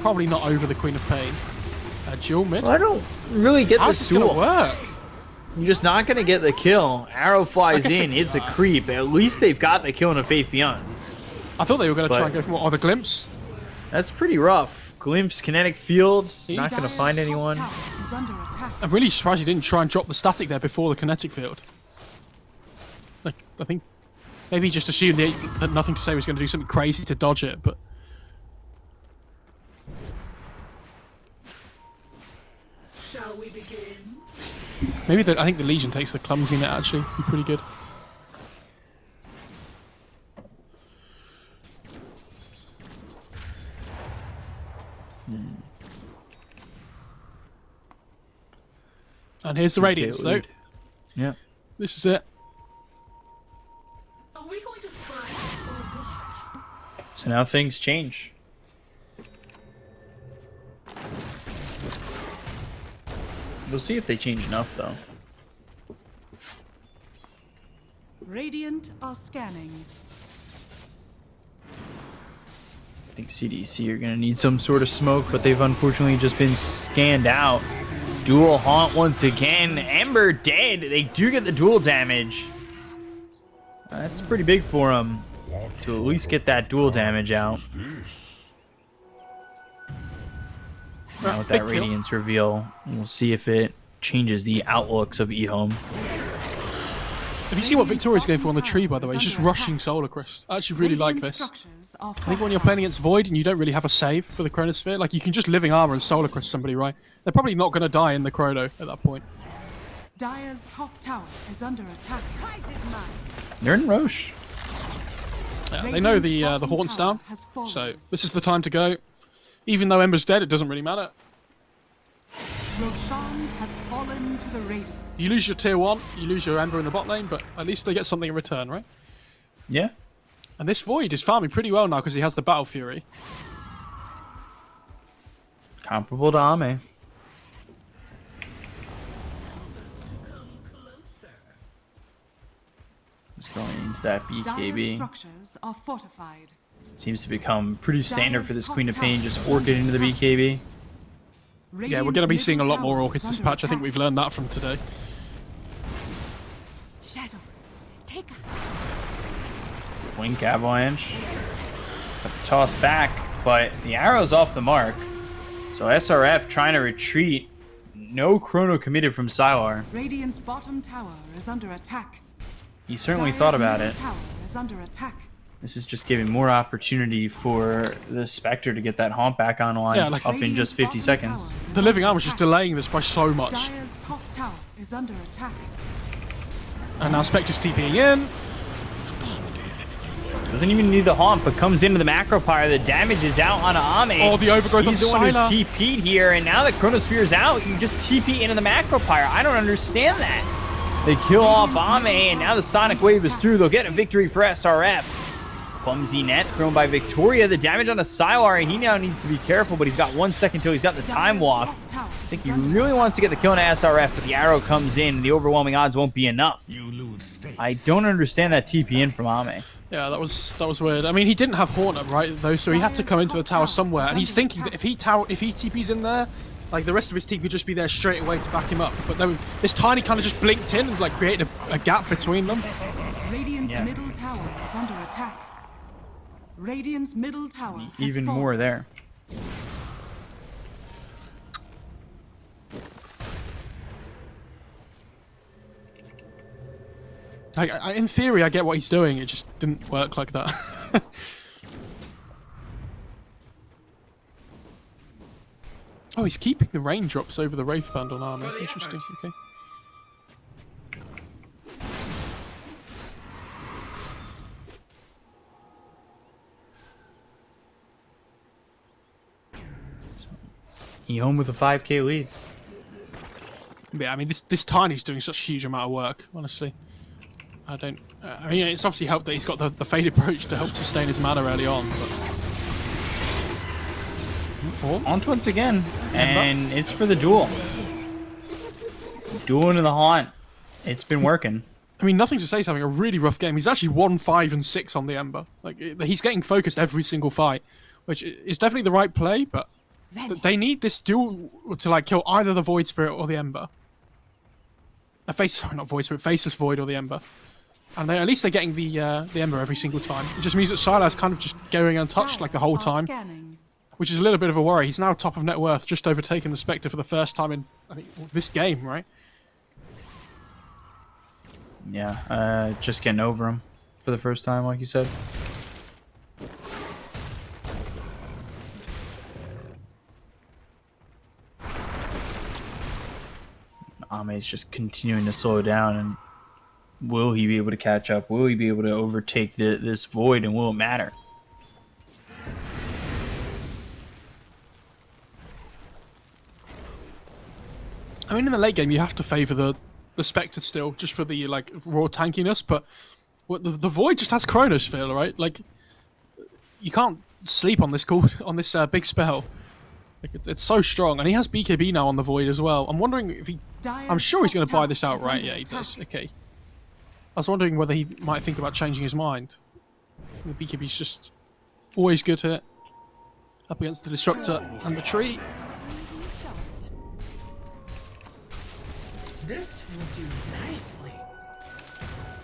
Probably not over the Queen of Pain. Dual mid. Well, I don't really get How's this this duel. gonna work? You're just not going to get the kill. Arrow flies in, hits a creep. At least they've got the kill in a Faith Beyond. I thought they were going to try and go for more. Oh, the Glimpse? That's pretty rough. Glimpse, Kinetic Field, not going to find anyone. Is under attack. I'm really surprised he didn't try and drop the static there before the Kinetic Field. Like, I think maybe he just assumed that Nothing to Say was going to do something crazy to dodge it, but... Shall we begin? Maybe I think the Legion takes the clumsy net, actually. Be pretty good. And here's the Radiance, though. Yeah. This is it. Are we going to fight or what? So now things change. We'll see if they change enough, though. Radiant are scanning. I think CDEC are going to need some sort of smoke, but they've unfortunately just been scanned out. Dual Haunt once again. Ember dead. They do get the dual damage. That's pretty big for them to at least get that dual damage out. Now with that Radiance reveal, we'll see if it changes the outlooks of EHOME. Have you seen what Victoria's going for on the tree, by the way? He's just rushing Solar Crest. I actually really like this. I think when you're playing against Void and you don't really have a save for the Chronosphere, like you can just Living Armor and Solar Crest somebody, right? They're probably not going to die in the Chrono at that point. Dire's top tower is under attack. They're in Roche. Yeah, they know the Haunt's down, so this is the time to go. Even though Ember's dead, it doesn't really matter. Roshan has fallen to the Radiant. You lose your tier 1, you lose your Ember in the bot lane, but at least they get something in return, right? Yeah. And this Void is farming pretty well now because he has the Battle Fury. Comparable to Ame. Just going into that Dire's BKB. structures are fortified. Seems to become pretty standard for this Queen of Pain, just Orchid into the BKB. Yeah, we're going to be seeing a lot more Orchids this patch. I think we've learned that from today. Shadows, take us. Blink Avalanche. Got the toss back, but the arrow's off the mark. So SRF trying to retreat. No chrono committed from Sylar. Radiant's bottom tower is under attack. He certainly Dire's thought about middle it. Tower is under attack. This is just giving more opportunity for the Spectre to get that haunt back online Yeah, like up in just 50 seconds. The Living Armor is just delaying this by so much. Dire's top tower is under attack. And now Spectre's TPing in. Doesn't even need the haunt, but comes into the macro pyre. The damage is out on Ame. Oh, the overgrowth on He's the one who Sylar. TP'd here, and now that Chronosphere's out, you just TP into the macro pyre. I don't understand that. They kill off Ame, and now the Sonic Wave is through. They'll get a victory for SRF. Clumsy net thrown by Victoria. The damage on a Sylar, and he now needs to be careful, but he's got 1 second till he's got the time walk. I think he really wants to get the kill on SRF, but the arrow comes in. The overwhelming odds won't be enough. You lose faith. I don't understand that TP in from Ame. Yeah, that was weird. I mean, he didn't have Haunt up, right, though, so he had to come into the tower somewhere. And he's thinking that if he TP's in there, like the rest of his team could just be there straight away to back him up. But then this tiny kind of just blinked in and like created a gap between them. Radiant's middle tower is under attack. Radiant's middle tower has Even fallen. more there. Like, in theory, I get what he's doing. It just didn't work like that. Oh, he's keeping the raindrops over the Wraith Band on armor. Interesting. Okay. EHOME with a 5k lead. Yeah, I mean, this Tiny's doing such a huge amount of work, honestly. I don't... I mean, it's obviously helped that he's got the Fade approach to help sustain his mana early on, but... Oh, onto once again, and it's for the duel. Duel into the haunt. It's been working. I mean, nothing to say he's having a really rough game. He's actually 1, 5, and 6 on the Ember. Like, he's getting focused every single fight, which is definitely the right play, but they need this duel to, like, kill either the Void Spirit or the Ember. Not Void Spirit, Faceless Void or the Ember. And at least they're getting the Ember every single time. It just means that Sylar's kind of just going untouched, like, the whole time. Which is a little bit of a worry. He's now top of net worth, just overtaken the Spectre for the first time in, I think, this game, right? Yeah, just getting over him for the first time, like you said. Ame's just continuing to slow down, and will he be able to catch up? Will he be able to overtake this Void, and will it matter? I mean, in the late game, you have to favour the Spectre still, just for the, like, raw tankiness, but the Void just has Chronos feel, right? Like, you can't sleep on this big spell. Like, it's so strong, and he has BKB now on the Void as well. I'm wondering if he... I'm sure he's going to buy this outright. Yeah, he does. Okay. I was wondering whether he might think about changing his mind. The BKB's just always good at it. Up against the Disruptor and the tree. This will do nicely.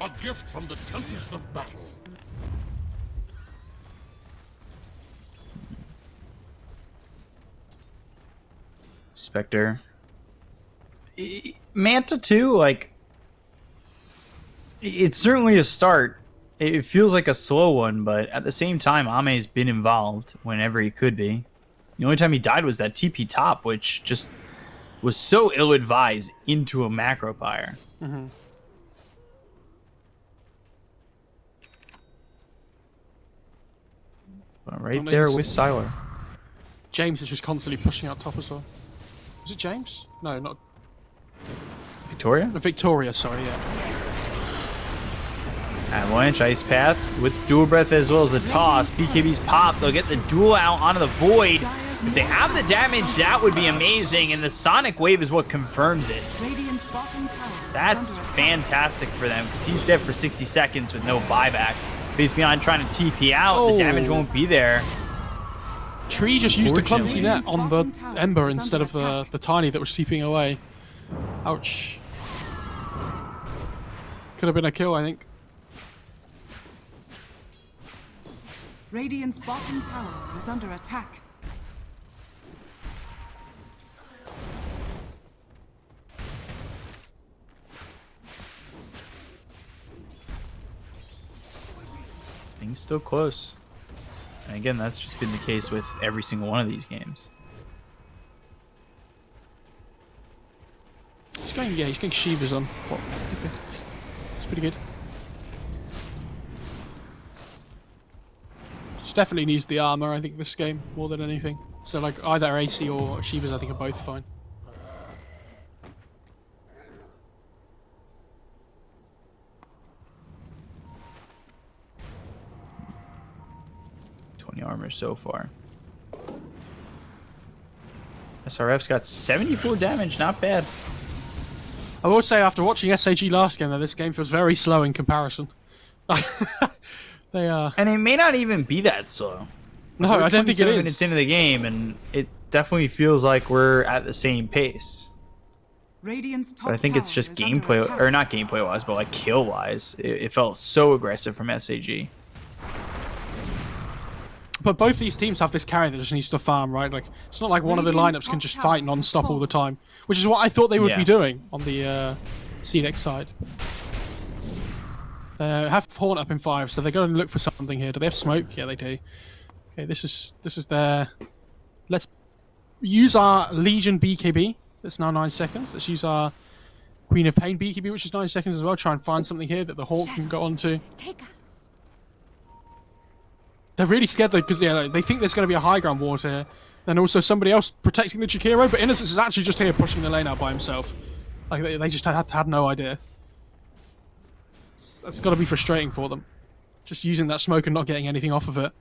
A gift from the Tempest of Battle. Spectre. Manta too, like, it's certainly a start. It feels like a slow one, but at the same time, Ame's been involved whenever he could be. The only time he died was that TP top, which just was so ill-advised into a macro pyre. Mm-hmm. But right there with Sylar. James is just constantly pushing out top as well. Is it James? No, not... Victoria? Victoria, sorry, yeah. Avalanche, Ice Path with Dual Breath as well as the toss. BKB's pop. They'll get the duel out onto the Void. If they have the damage, that would be amazing. And the Sonic Wave is what confirms it. That's fantastic for them because he's dead for 60 seconds with no buyback. Faith Beyond trying to TP out. The damage won't be there. Tree just used the clumsy net on the Ember instead of the Tiny that was seeping away. Ouch. Could have been a kill, I think. Radiant's bottom tower is under attack. Things still close. And again, that's just been the case with every single one of these games. He's going Shivas on. What? Okay. It's pretty good. Just definitely needs the armor, I think, this game, more than anything. So, like, either AC or Shivas, I think, are both fine. Armor so far. SRF's got 74 damage, not bad. I will say, after watching SAG last game, though, this game feels very slow in comparison. They are... And it may not even be that slow. No, I don't think it is. Minutes into the game, and it definitely feels like we're at the same pace. But I think it's just gameplay, or not gameplay-wise, but like kill-wise. It felt so aggressive from SAG. But both these teams have this carry that just needs to farm, right? Like, it's not like one of the lineups can just fight non-stop all the time, which is what I thought they would be doing on the CDEC side. They have Horn up in 5, so they're going to look for something here. Do they have smoke? Yeah, they do. Okay, this is their... Let's use our Legion BKB. That's now 9 seconds. Let's use our Queen of Pain BKB, which is 9 seconds as well. Try and find something here that the Hawk can go onto. Take us. They're really scared though, because they think there's going to be a high ground ward here. Then also somebody else protecting the Jakiro, but Innocence is actually just here pushing the lane out by himself. Like they just had no idea. That's got to be frustrating for them. Just using that smoke and not getting anything off of it.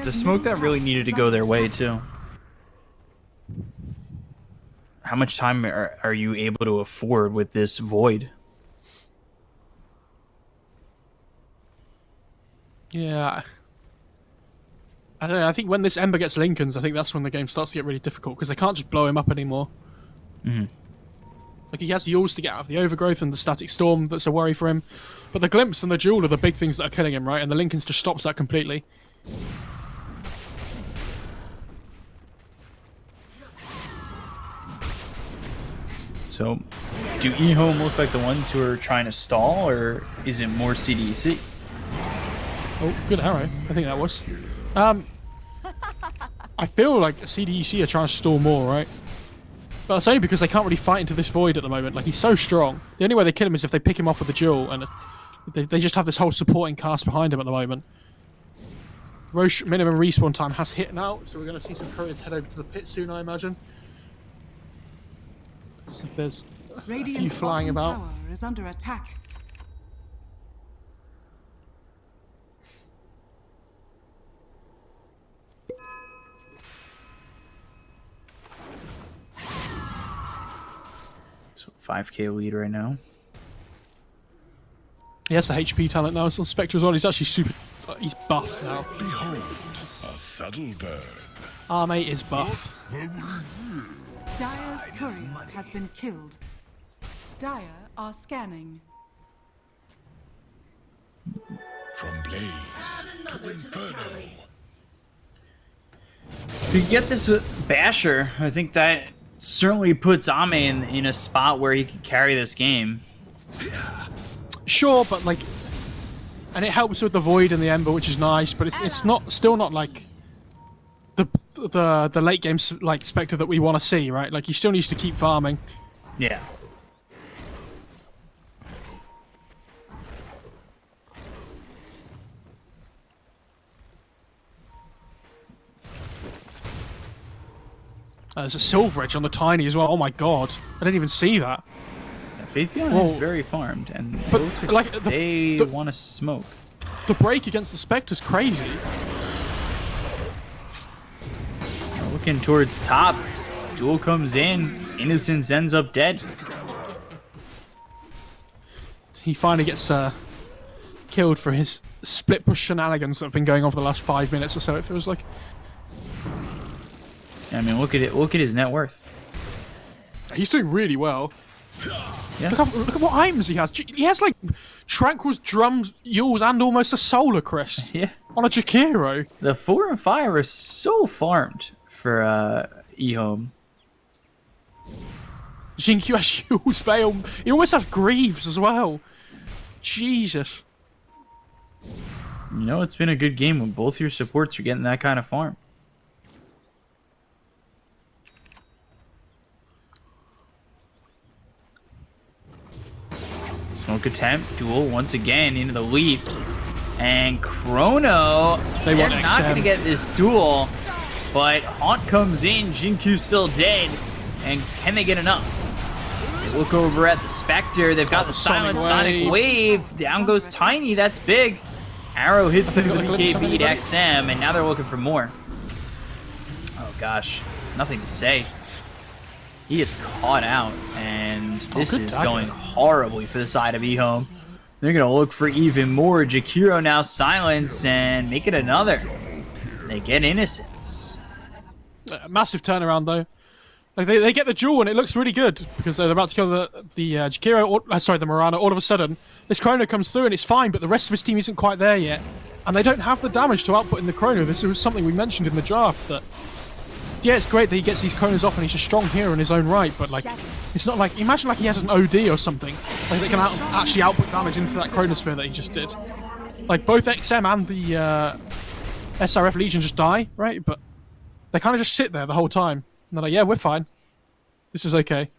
The smoke that really needed to go their way too. How much time are you able to afford with this void? Yeah. I don't know, I think when this Ember gets Lincolns, I think that's when the game starts to get really difficult, because they can't just blow him up anymore. Mm-hmm. Like, he has the Yules to get out of the Overgrowth and the Static Storm that's a worry for him. But the Glimpse and the Jewel are the big things that are killing him, right? And the Lincolns just stops that completely. So, do EHOME look like the ones who are trying to stall, or is it more CDEC? Oh, good arrow. I think that was. I feel like CDEC are trying to stall more, right? But that's only because they can't really fight into this void at the moment. Like, he's so strong. The only way they kill him is if they pick him off with the Jewel, and they just have this whole supporting cast behind him at the moment. Roche minimum respawn time has hit now, so we're going to see some couriers head over to the pit soon, I imagine. So there's a few flying about. Tower is under attack. So 5k lead right now. He has the HP talent now. It's on Spectre as well. He's actually super. He's buff now. Behold, a subtle bird. Our mate is buff. Dire's courier has been killed. Dire are scanning. From blaze to inferno. If you get this with Basher, I think that certainly puts Ame in a spot where he could carry this game. Sure, but like, and it helps with the Void and the Ember, which is nice. But it's not still not like the late game like Spectre that we want to see, right? Like, he still needs to keep farming. Yeah. There's a Silver Edge on the Tiny as well. Oh my god, I didn't even see that. Yeah, Faith Beyond is very farmed, and it But, looks like, they want to smoke. The break against the Spectre's crazy. Looking towards top. Duel comes in. Innocence ends up dead. He finally gets killed for his split push shenanigans that have been going on for the last 5 minutes or so, it feels like. I mean, look at it. Look at his net worth. He's doing really well. Yeah. Look at what items he has. He has like Tranquil's drums, Yules, and almost a Solar Crest. Yeah. On a Jakiro. The 4 and 5 are so farmed for EHOME. Jinkyu has Yules, Veil. He almost has Greaves as well. Jesus. You know, it's been a good game when both your supports are getting that kind of farm. Smoke attempt, duel once again into the leap. And Chrono, they're not going to get this duel, but Haunt comes in, Jinkyu's still dead, and can they get enough? They look over at the Spectre, they've got the silent Sonic Wave, down goes Tiny, that's big. Arrow hits into the BKB to XM, and now they're looking for more. Oh gosh, nothing to say. He is caught out, and this is going horribly for the side of EHOME. They're going to look for even more. Jakiro now silenced and make it another. They get Innocence. Massive turnaround, though. Like they get the Jewel, and it looks really good, because they're about to kill the Jakiro, sorry, the Mirana. All of a sudden, this Chrono comes through, and it's fine, but the rest of his team isn't quite there yet. And they don't have the damage to output in the Chrono. This was something we mentioned in the draft, that Yeah, it's great that he gets these Kronos off and he's a strong hero in his own right, but like, it's not like, imagine like he has an OD or something, like they can actually output damage into that Chronosphere that he just did. Like both XM and the SRF Legion just die, right? But they kind of just sit there the whole time. And they're like, yeah, we're fine. This is okay.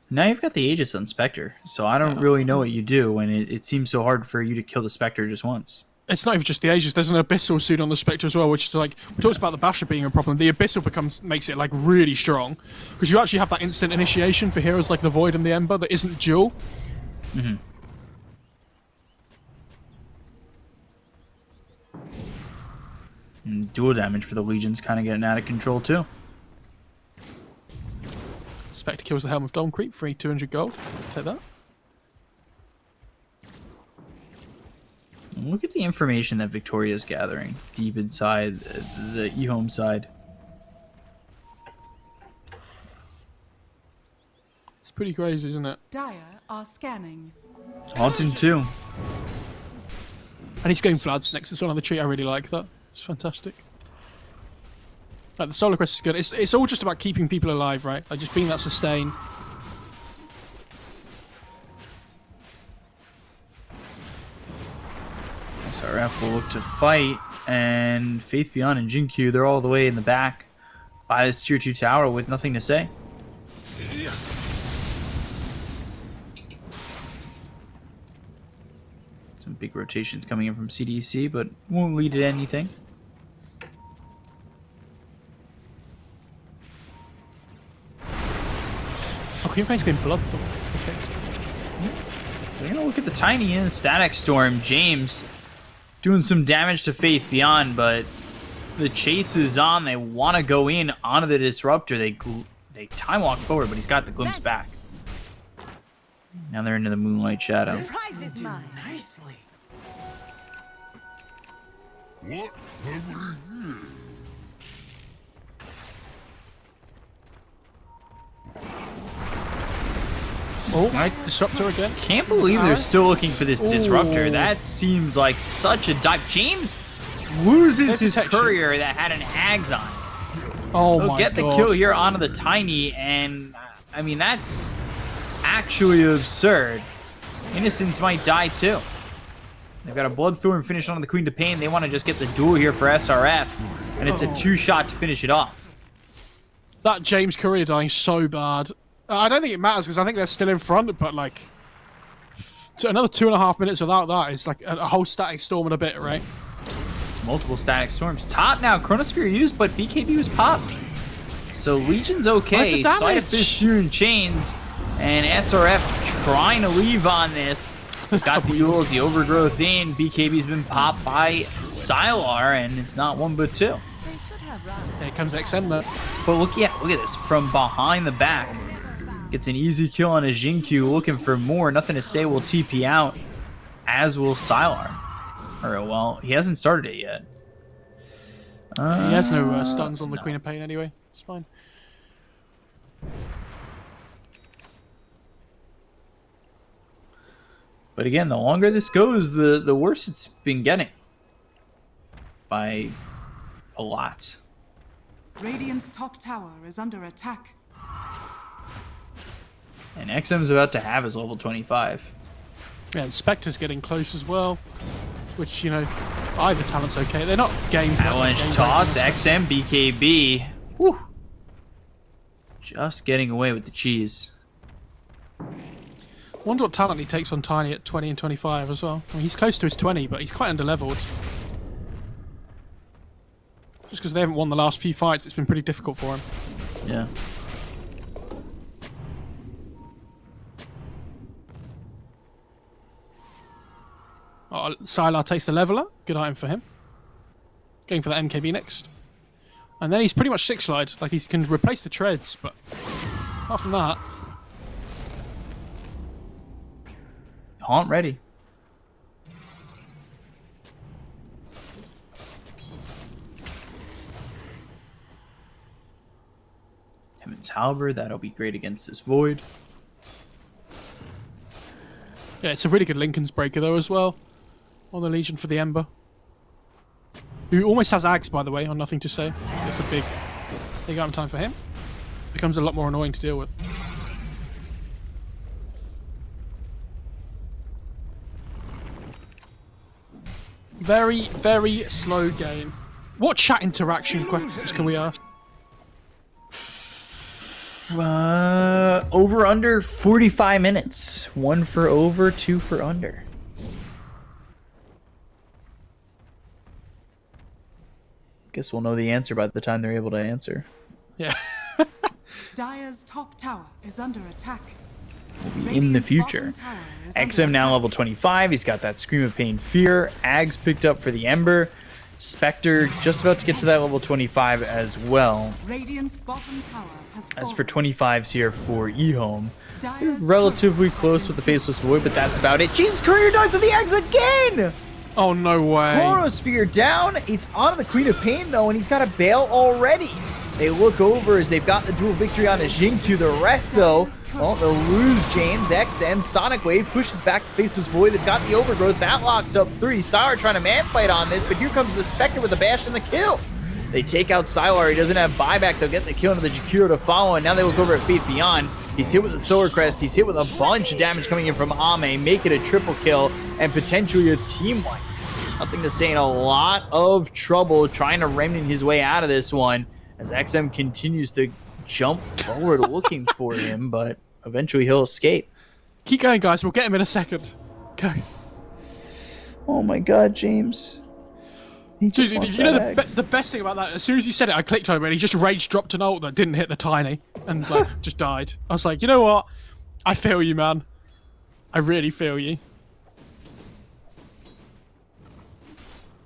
Now you've got the Aegis on Spectre, so I don't really know what you do when it seems so hard for you to kill the Spectre just once. It's not even just the Aegis. There's an Abyssal suit on the Spectre as well, which is like, we talked about the Basher being a problem. The Abyssal makes it like really strong because you actually have that instant initiation for heroes like the Void and the Ember that isn't dual. Mm-hmm. And dual damage for the Legion's kind of getting out of control too. Spectre kills the Helm of Dome Creep, free 200 gold. Take that. Look at the information that Victoria's gathering deep inside the EHOME side. It's pretty crazy, isn't it? Dire are scanning. Haunting too. And he's getting Vlad's next as well on the tree. I really like that. It's fantastic. Like, the Solar Crest is good. It's all just about keeping people alive, right? Like, just being that sustain. SRF will look to fight, and Faith Beyond and Jinkyu, they're all the way in the back by this tier 2 tower with nothing to say. Some big rotations coming in from CDEC, but won't lead to anything. Oh, Queen's getting blood. Okay. We're going to look at the Tiny in Static Storm. James doing some damage to Faith Beyond, but the chase is on. They want to go in onto the Disruptor. They time walk forward, but he's got the glimpse back. Now they're into the Moonlight Shadow. Prize is mine. Nicely. What have we here? Oh, Disruptor again. Can't believe they're still looking for this Disruptor. That seems like such a dive. James loses his courier that had an Ags on. Oh He'll my get the God. kill here onto the Tiny, and I mean, that's actually absurd. Innocents might die too. They've got a Bloodthorn finish on the Queen to Pain. They want to just get the duel here for SRF, and it's a 2-shot to finish it off. That James courier dying so bad. I don't think it matters because I think they're still in front, but like another 2.5 minutes without that is like a whole Static Storm and a bit, right? It's multiple Static Storms. Top now, Chronosphere used, but BKB was popped. So Legion's okay. Sleight of Fist, Searing Chains, and SRF trying to leave on this. Got the duels, the Overgrowth in. BKB's been popped by Sylar, and it's not one but two. Here comes XM though. But look at this from behind the back. Gets an easy kill on a Jinkyu, looking for more. Nothing to say, will TP out, as will Sylar. Or, well, he hasn't started it yet. He has no stuns on the Queen of Pain anyway. It's fine. But again, the longer this goes, the worse it's been getting. By a lot. Radiant's top tower is under attack. And XM's about to have his level 25. Yeah, and Spectre's getting close as well. Which, you know, either talent's okay. They're not game. Avalanche toss, XM, BKB. Whew. Just getting away with the cheese. Wonder what talent he takes on Tiny at 20 and 25 as well. I mean, he's close to his 20, but he's quite underleveled. Just because they haven't won the last few fights, it's been pretty difficult for him. Yeah. Oh, Sylar takes the leveler. Good item for him. Going for the MKB next. And then he's pretty much 6-slide. Like, he can replace the treads, but apart from that... Haunt ready. Heaven's Halberd, that'll be great against this Void. Yeah, it's a really good Lincoln's Breaker, though, as well. On the Legion for the Ember. who almost has Ags, by the way, on Nothing to Say. It's a big item time for him. Becomes a lot more annoying to deal with. Very, very slow game. What chat interaction questions can we ask? Over under 45 minutes. 1 for over, 2 for under. Guess we'll know the answer by the time they're able to answer. Yeah. Dire's top tower is under attack. In the future. XM now level 25. He's got that Scream of Pain Fear. Ags picked up for the Ember. Spectre just about to get to that level 25 as well. Radiant's bottom tower has As for 25s here for EHOME, they're relatively close with the Faceless Void, but that's about it. Jesus, Courier dies with the Ags again! Oh, no way. Chronosphere down. It's on the Queen of Pain, though, and he's got a bail already. They look over as they've got the dual victory on a Xingqiu. The rest, though, well, they'll lose James. XM, Sonic Wave pushes back the Faceless Void. They've got the Overgrowth. That locks up 3. Sylar trying to man fight on this, but here comes the Spectre with the bash and the kill. They take out Sylar. He doesn't have buyback. They'll get the kill into the Jakiro to follow, and now they look over at Faith Beyond. He's hit with a Solar Crest. He's hit with a bunch of damage coming in from Ame. Make it a triple kill and potentially a team wipe. Nothing to say, in a lot of trouble trying to remnant his way out of this one as XM continues to jump forward looking for him, but eventually he'll escape. Keep going, guys. We'll get him in a second. Go. Oh my god, James. He just wants you know that the best thing about that, as soon as you said it, I clicked on it and he just rage dropped an ult that didn't hit the tiny and like just died. I was like, you know what? I feel you, man. I really feel you.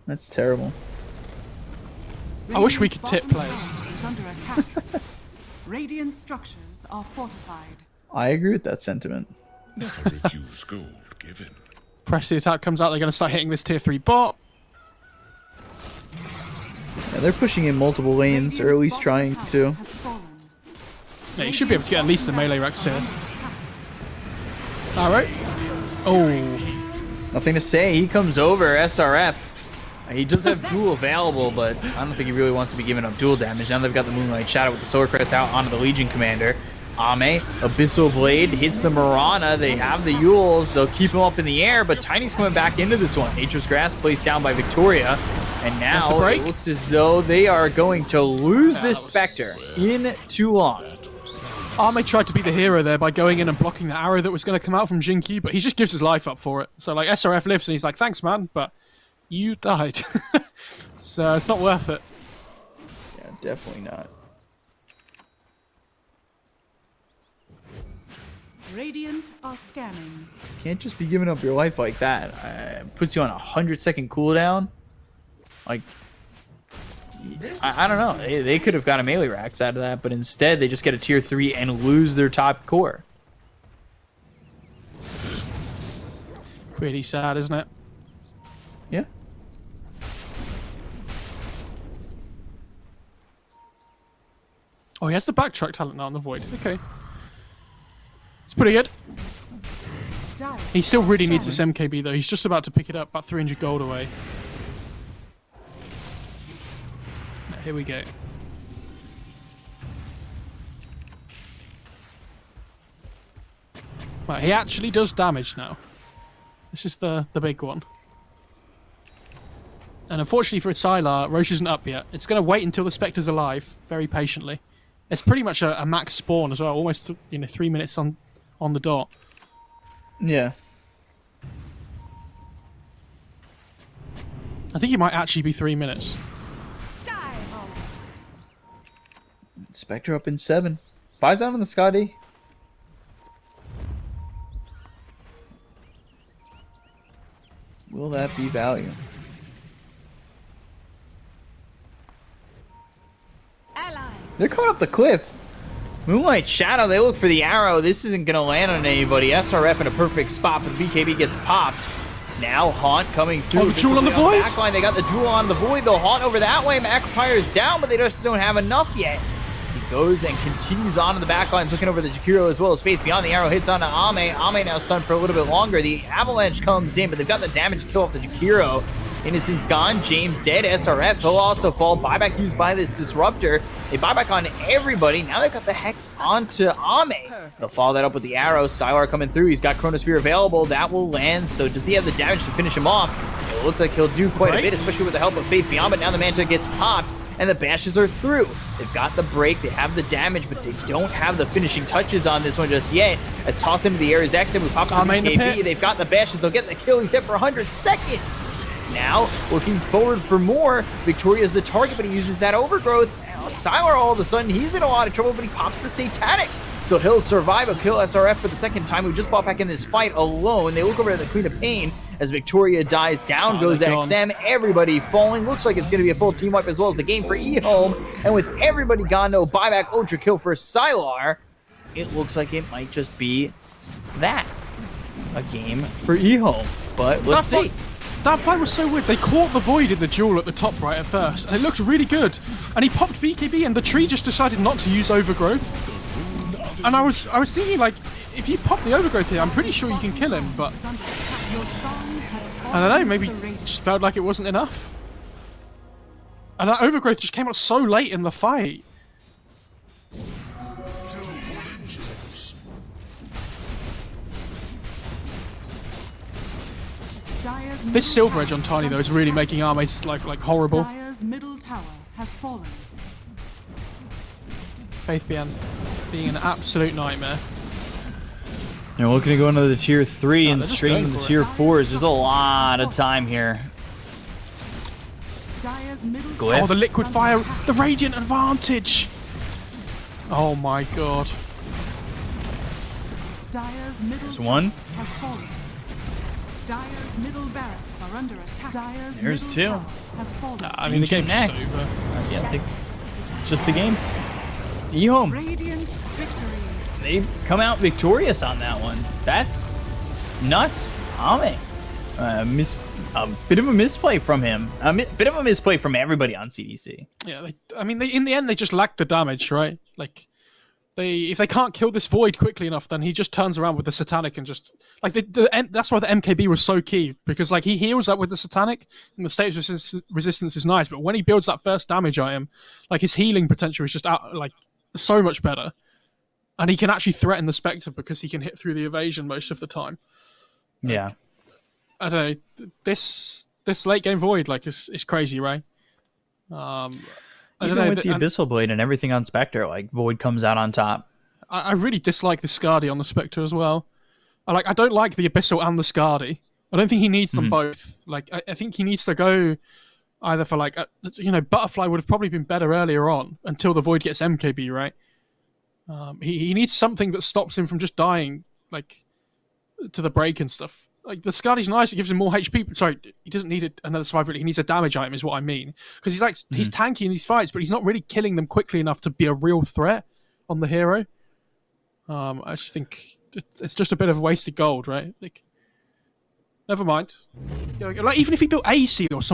That's terrible. I wish we could tip players. Under attack. Radiant structures are fortified. I agree with that sentiment. Never refuse gold given. Press the attack comes out, they're going to start hitting this tier 3 bot. Yeah, they're pushing in multiple lanes, or at least trying to. Yeah, you should be able to get at least the melee Rex here. Alright. Oh. Nothing to say. He comes over. SRF. He does have duel available, but I don't think he really wants to be giving up duel damage. Now they've got the Moonlight Shadow with the Solar Crest out onto the Legion Commander. Ame, Abyssal Blade, hits the Mirana. They have the Yules. They'll keep him up in the air, but Tiny's coming back into this one. Nature's Grasp placed down by Victoria. And now it looks as though they are going to lose this Spectre in too long. Ame tried to be the hero there by going in and blocking the arrow that was going to come out from Xingqiu, but he just gives his life up for it. So like SRF lives and he's like, thanks man, but you died. So it's not worth it. Yeah, definitely not. Radiant are scanning. Can't just be giving up your life like that. Puts you on a 100-second cooldown. Like, I don't know. They could have got a melee Rax out of that, but instead they just get a tier 3 and lose their top core. Pretty sad, isn't it? Yeah. Oh, he has the backtrack talent now on the Void. Okay. It's pretty good. He still really needs this MKB though. He's just about to pick it up, about 300 gold away. Here we go. Right, he actually does damage now. This is the big one. And unfortunately for Sylar, Roche isn't up yet. It's going to wait until the Spectre's alive, very patiently. It's pretty much a max spawn as well, almost 3 minutes on the dot. Yeah. I think it might actually be 3 minutes. Spectre up in 7. Buys out on the Scotty. Will that be value? They're coming up the cliff. Moonlight Shadow, they look for the arrow. This isn't going to land on anybody. SRF in a perfect spot, but BKB gets popped. Now Haunt coming through. Oh, the duel on the Void? Backline, they got the duel on the Void. They'll Haunt over that way. Macropire is down, but they just don't have enough yet. He goes and continues on to the backlines, looking over the Jakiro as well as Faith Beyond. The arrow hits onto Ame. Ame now stunned for a little bit longer. The Avalanche comes in, but they've got the damage to kill off the Jakiro. Innocent's gone, James dead, SRF, he'll also fall. Buyback used by this Disruptor. They buyback on everybody. Now they've got the Hex onto AME. They'll follow that up with the arrow. Sylar coming through. He's got Chronosphere available. That will land. So does he have the damage to finish him off? It looks like he'll do quite a bit, especially with the help of Faith Beyond. But now the Manta gets popped, and the bashes are through. They've got the break, they have the damage, but they don't have the finishing touches on this one just yet. As tossed into the air is X, and we pop up the KB. They've got the bashes, they'll get the kill. He's dead for 100 seconds. Now, looking forward for more. Victoria's the target, but he uses that overgrowth. Sylar, all of a sudden, he's in a lot of trouble, but he pops the Satanic. So he'll survive. He'll kill SRF for the second time, who just bought back in this fight alone. They look over at the Queen of Pain as Victoria dies. Down goes XM. Everybody falling. Looks like it's going to be a full team wipe as well as the game for EHOME. And with everybody gone, no buyback, ultra kill for Sylar. It looks like it might just be that. A game for EHOME. But let's see. That fight was so weird. They caught the Void in the duel at the top right at first, and it looked really good. And he popped BKB, and the tree just decided not to use overgrowth. And I was thinking, like, if you pop the overgrowth here, I'm pretty sure you can kill him, but I don't know, maybe it just felt like it wasn't enough. And that overgrowth just came out so late in the fight. This Silver Edge on Tiny, though, is really making Ame's life, like, horrible. Dire's middle tower has fallen. Faith being an absolute nightmare. They're looking to go into the tier 3 and straight into the tier 4s. There's a lot of time here. Glyph. Oh, the liquid fire, the radiant advantage. Oh my god. Dire's middle There's one. has fallen. Dire's middle barracks are under attack. Dire's There's middle two. tower has fallen. I mean, the game's next. just over. Yeah, it's just the game. EHOME. Radiant victory. They come out victorious on that one. That's nuts. Ame. A bit of a misplay from him. A bit of a misplay from everybody on CDC. Yeah, in the end, they just lacked the damage, right? Like, if they can't kill this Void quickly enough, then he just turns around with the Satanic and just like that's why the MKB was so key, because like he heals up with the Satanic and the state resistance is nice, but when he builds that first damage item, like his healing potential is just out like so much better, and he can actually threaten the Spectre because he can hit through the evasion most of the time. Yeah, I don't know. This late game Void like is crazy, right? Even with the Abyssal Blade and everything on Spectre, like Void comes out on top. I really dislike the Skadi on the Spectre as well. I don't like the Abyssal and the Skadi. I don't think he needs them both. Like I think he needs to go either for like Butterfly would have probably been better earlier on until the Void gets MKB, right? He needs something that stops him from just dying like to the break and stuff. Like the Skadi's nice, it gives him more HP. Sorry, he doesn't need another survivor. He needs a damage item, is what I mean. Because he's tanky in these fights, but he's not really killing them quickly enough to be a real threat on the hero. I just think it's just a bit of wasted gold, right? Like, never mind. Like even if he built AC or something.